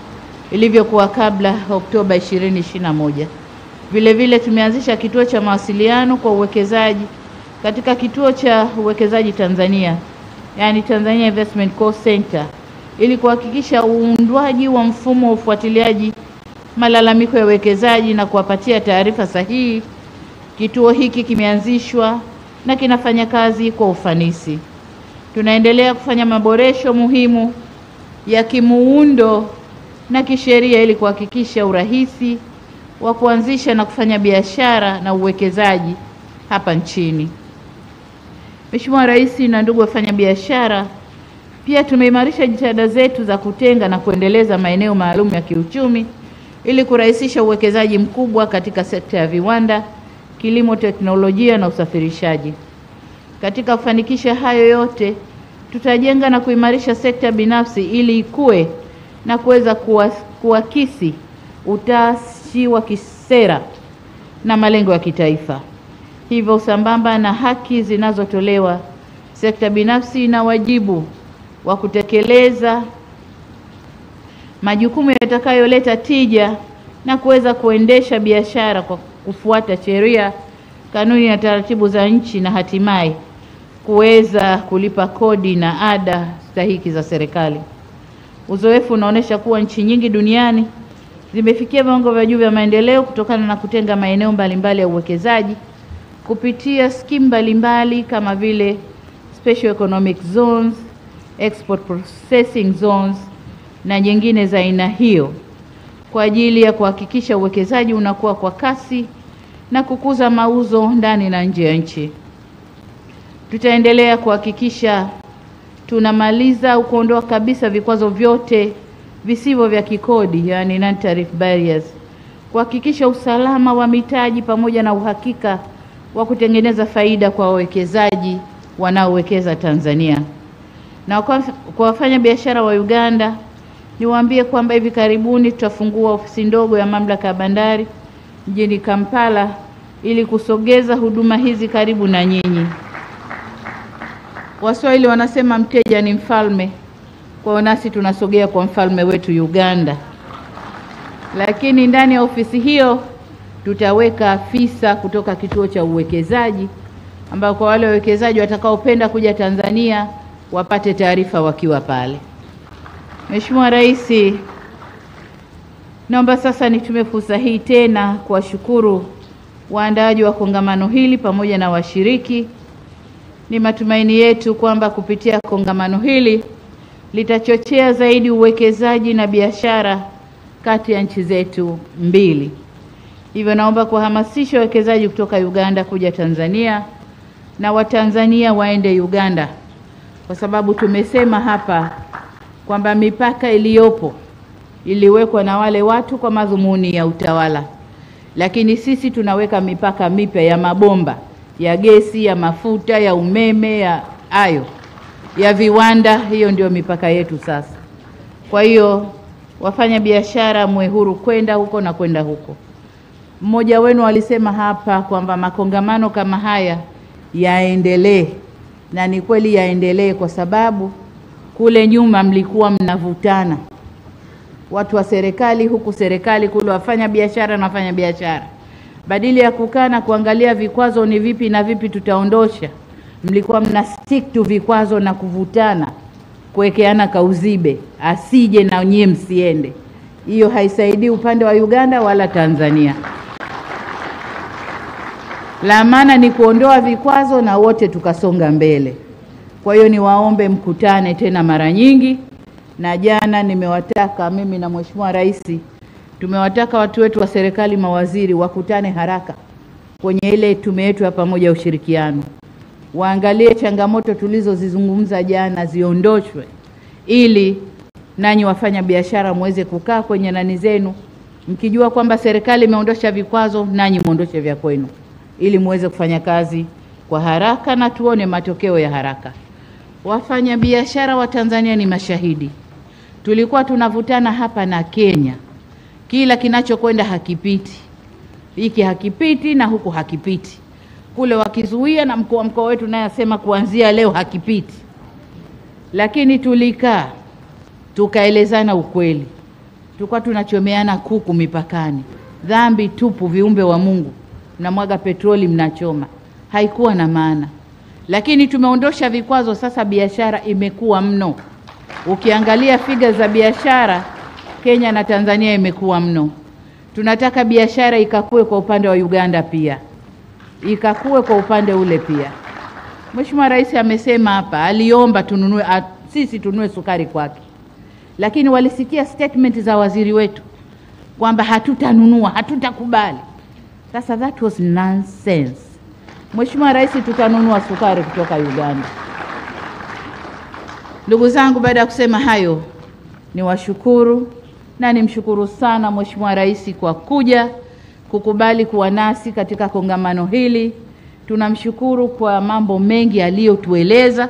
ilivyokuwa kabla Oktoba 2021. Vile vile tumeanzisha kituo cha mawasiliano kwa uwekezaji katika kituo cha uwekezaji Tanzania, yani Tanzania Investment Call Center, ili kuhakikisha uundwaji wa mfumo wa ufuatiliaji malalamiko ya uwekezaji na kuwapatia taarifa sahihi. Kituo hiki kimeanzishwa na kinafanya kazi kwa ufanisi. Tunaendelea kufanya maboresho muhimu ya kimuundo na kisheria ili kuhakikisha urahisi wa kuanzisha na kufanya biashara na uwekezaji hapa nchini. Mheshimiwa Rais na ndugu wafanyabiashara, pia tumeimarisha jitihada zetu za kutenga na kuendeleza maeneo maalum ya kiuchumi ili kurahisisha uwekezaji mkubwa katika sekta ya viwanda, kilimo, teknolojia na usafirishaji. Katika kufanikisha hayo yote, tutajenga na kuimarisha sekta binafsi ili ikue na kuweza kuakisi utashi wa kisera na malengo ya kitaifa. Hivyo, sambamba na haki zinazotolewa, sekta binafsi ina wajibu wa kutekeleza majukumu yatakayoleta tija na kuweza kuendesha biashara kwa kufuata sheria, kanuni na taratibu za nchi, na hatimaye kuweza kulipa kodi na ada stahiki za serikali. Uzoefu unaonesha kuwa nchi nyingi duniani zimefikia viwango vya juu vya maendeleo kutokana na kutenga maeneo mbalimbali ya uwekezaji kupitia skimu mbalimbali kama vile Special Economic Zones, Export Processing Zones na nyingine za aina hiyo kwa ajili ya kuhakikisha uwekezaji unakuwa kwa kasi na kukuza mauzo ndani na nje ya nchi. Tutaendelea kuhakikisha tunamaliza au kuondoa kabisa vikwazo vyote visivyo vya kikodi, yani non-tariff barriers, kuhakikisha usalama wa mitaji pamoja na uhakika wa kutengeneza faida kwa wawekezaji wanaowekeza Tanzania. Na kwa wafanya biashara wa Uganda, niwaambie kwamba hivi karibuni tutafungua ofisi ndogo ya mamlaka ya bandari mjini Kampala ili kusogeza huduma hizi karibu na nyinyi. Waswahili wanasema mteja ni mfalme, kwa nasi tunasogea kwa mfalme wetu Uganda. Lakini ndani ya ofisi hiyo tutaweka afisa kutoka kituo cha uwekezaji ambao kwa wale wawekezaji watakaopenda kuja Tanzania wapate taarifa wakiwa pale. Mheshimiwa Rais, naomba sasa nitumie fursa hii tena kuwashukuru waandaaji wa kongamano hili pamoja na washiriki. Ni matumaini yetu kwamba kupitia kongamano hili litachochea zaidi uwekezaji na biashara kati ya nchi zetu mbili. Hivyo naomba kuhamasisha wawekezaji kutoka Uganda kuja Tanzania na Watanzania waende Uganda, kwa sababu tumesema hapa kwamba mipaka iliyopo iliwekwa na wale watu kwa madhumuni ya utawala, lakini sisi tunaweka mipaka mipya ya mabomba ya gesi, ya mafuta, ya umeme, ya viwanda. Hiyo ndio mipaka yetu sasa. Kwa hiyo wafanya biashara mwe huru kwenda huko na kwenda huko. Mmoja wenu alisema hapa kwamba makongamano kama haya yaendelee, na ni kweli yaendelee, kwa sababu kule nyuma mlikuwa mnavutana, watu wa serikali huku, serikali kule, wafanya biashara na wafanya biashara. Badili ya kukaa na kuangalia vikwazo ni vipi na vipi tutaondosha, mlikuwa mna stick to vikwazo na kuvutana, kuwekeana kauzibe, asije na nyie msiende. Hiyo haisaidii upande wa Uganda wala Tanzania. La maana ni kuondoa vikwazo na wote tukasonga mbele. Kwa hiyo niwaombe mkutane tena mara nyingi, na jana nimewataka, mimi na Mheshimiwa Rais tumewataka watu wetu wa serikali, mawaziri, wakutane haraka kwenye ile tume yetu ya pamoja ushirikiano. Waangalie changamoto tulizozizungumza jana ziondoshwe, ili nanyi wafanya biashara muweze kukaa kwenye nani zenu mkijua kwamba serikali imeondosha vikwazo, nanyi muondoshe vya kwenu, ili muweze kufanya kazi kwa haraka na tuone matokeo ya haraka. Wafanya biashara wa Tanzania ni mashahidi. Tulikuwa tunavutana hapa na Kenya, kila kinachokwenda hakipiti, hiki hakipiti na huku hakipiti, kule wakizuia, na mkuu wa mkoa wetu naye asema kuanzia leo hakipiti. Lakini tulikaa tukaelezana ukweli. Tulikuwa tunachomeana kuku mipakani, dhambi tupu, viumbe wa Mungu, mnamwaga petroli mnachoma, haikuwa na maana. Lakini tumeondosha vikwazo, sasa biashara imekuwa mno. Ukiangalia figa za biashara Kenya na Tanzania imekuwa mno. Tunataka biashara ikakue kwa upande wa Uganda pia, ikakue kwa upande ule pia. Mheshimiwa Rais amesema hapa, aliomba tununue, sisi tununue sukari kwake. lakini walisikia statement za waziri wetu kwamba hatutanunua, hatutakubali. Sasa that was nonsense. Mheshimiwa Rais, tutanunua sukari kutoka Uganda. Ndugu zangu, baada ya kusema hayo, niwashukuru na nimshukuru sana Mheshimiwa Rais kwa kuja kukubali kuwa nasi katika kongamano hili. Tunamshukuru kwa mambo mengi aliyotueleza.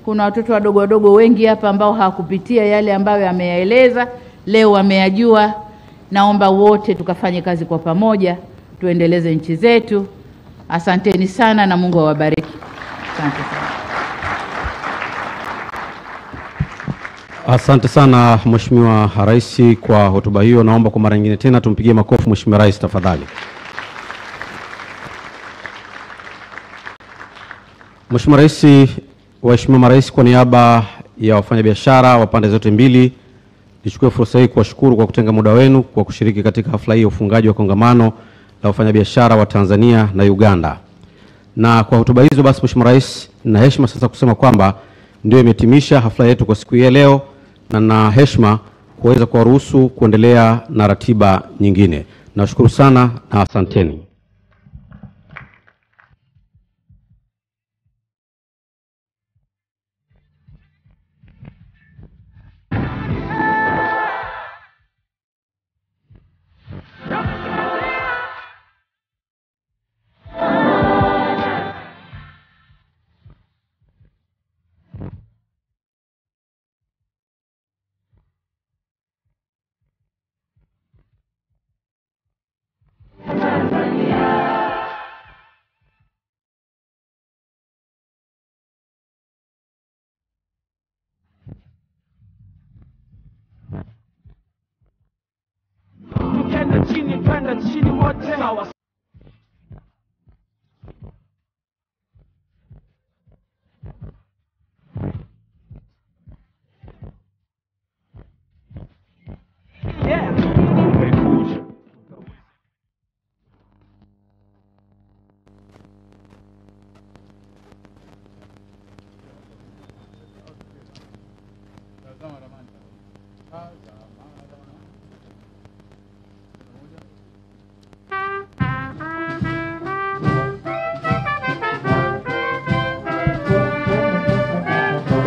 Kuna watoto wadogo wengi hapa ambao hawakupitia yale ambayo ameyaeleza, leo wameyajua. Naomba wote tukafanye kazi kwa pamoja, tuendeleze nchi zetu. Asanteni sana na Mungu awabariki. Asante sana. Asante sana Mheshimiwa Rais kwa hotuba hiyo. Naomba kwa mara nyingine tena tumpigie makofi Mheshimiwa Rais tafadhali. Mheshimiwa Rais, Waheshimiwa marais, kwa niaba ya wafanyabiashara wa pande zote mbili, nichukue fursa hii kuwashukuru kwa kutenga muda wenu kwa kushiriki katika hafla hii ya ufungaji wa kongamano la wafanyabiashara wa Tanzania na Uganda. Na kwa hotuba hizo basi, Mheshimiwa Rais, na heshima sasa kusema kwamba ndio imetimisha hafla yetu kwa siku hii leo, na heshima kuweza kuwaruhusu kuendelea na ratiba nyingine. Nashukuru sana na asanteni.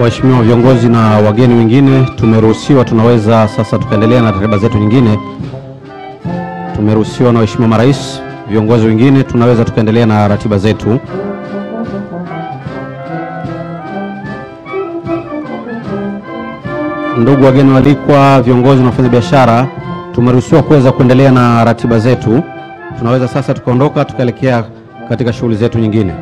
Waheshimiwa viongozi na wageni wengine, tumeruhusiwa, tunaweza sasa tukaendelea na ratiba zetu nyingine. Tumeruhusiwa na waheshimiwa marais, viongozi wengine, tunaweza tukaendelea na ratiba zetu. Ndugu wageni walikwa, viongozi na wafanyabiashara, tumeruhusiwa kuweza kuendelea na ratiba zetu. Tunaweza sasa tukaondoka tukaelekea katika shughuli zetu nyingine.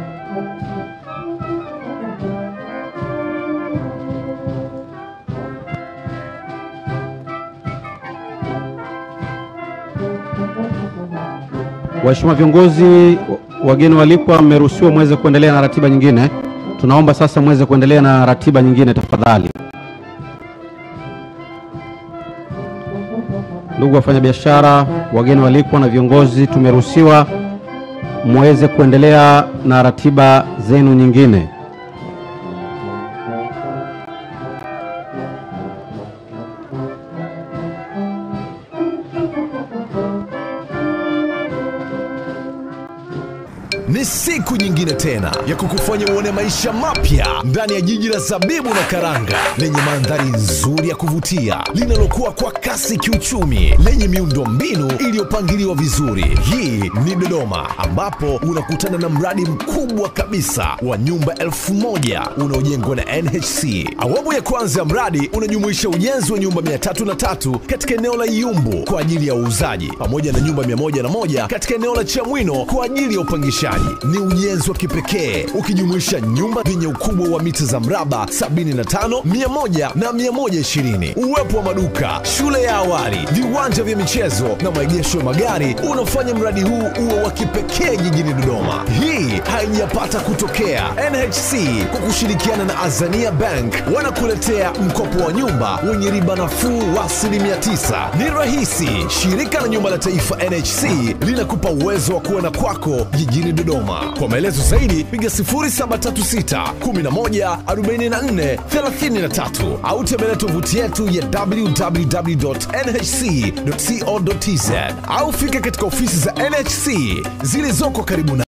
Waheshimiwa viongozi, wageni walikwa, mmeruhusiwa muweze kuendelea na ratiba nyingine. Tunaomba sasa muweze kuendelea na ratiba nyingine tafadhali. Ndugu wafanyabiashara, wageni walikwa na viongozi, tumeruhusiwa muweze kuendelea na ratiba zenu nyingine. Ni siku nyingine tena ya kukufanya uone maisha mapya ndani ya jiji la zabibu na karanga lenye mandhari nzuri ya kuvutia, linalokuwa kwa kasi kiuchumi, lenye miundo mbinu iliyopangiliwa vizuri. Hii ni Dodoma, ambapo unakutana na mradi mkubwa kabisa wa nyumba 1000 unaojengwa na NHC. Awamu ya kwanza ya mradi unajumuisha ujenzi wa nyumba 303 katika eneo la Iyumbu kwa ajili ya uuzaji, pamoja na nyumba 101 katika eneo la Chamwino kwa ajili ya upangishaji. Ni ujenzi wa kipekee ukijumuisha nyumba zenye ukubwa wa mita za mraba 75, 100 na 120. Uwepo wa maduka, shule ya awali, viwanja vya michezo na maegesho ya magari unafanya mradi huu uwe wa kipekee jijini Dodoma. Hii haijapata kutokea. NHC kwa kushirikiana na Azania Bank wanakuletea mkopo wa nyumba wenye riba nafuu wa 9%. Ni rahisi. Shirika la Nyumba la Taifa NHC linakupa uwezo wa kuwa na kwako jijini Dodoma. Dodoma. Kwa maelezo zaidi piga 0736 11 44 33 au tembelea tovuti yetu ya www.nhc.co.tz au fika katika ofisi za NHC zilizoko karibu na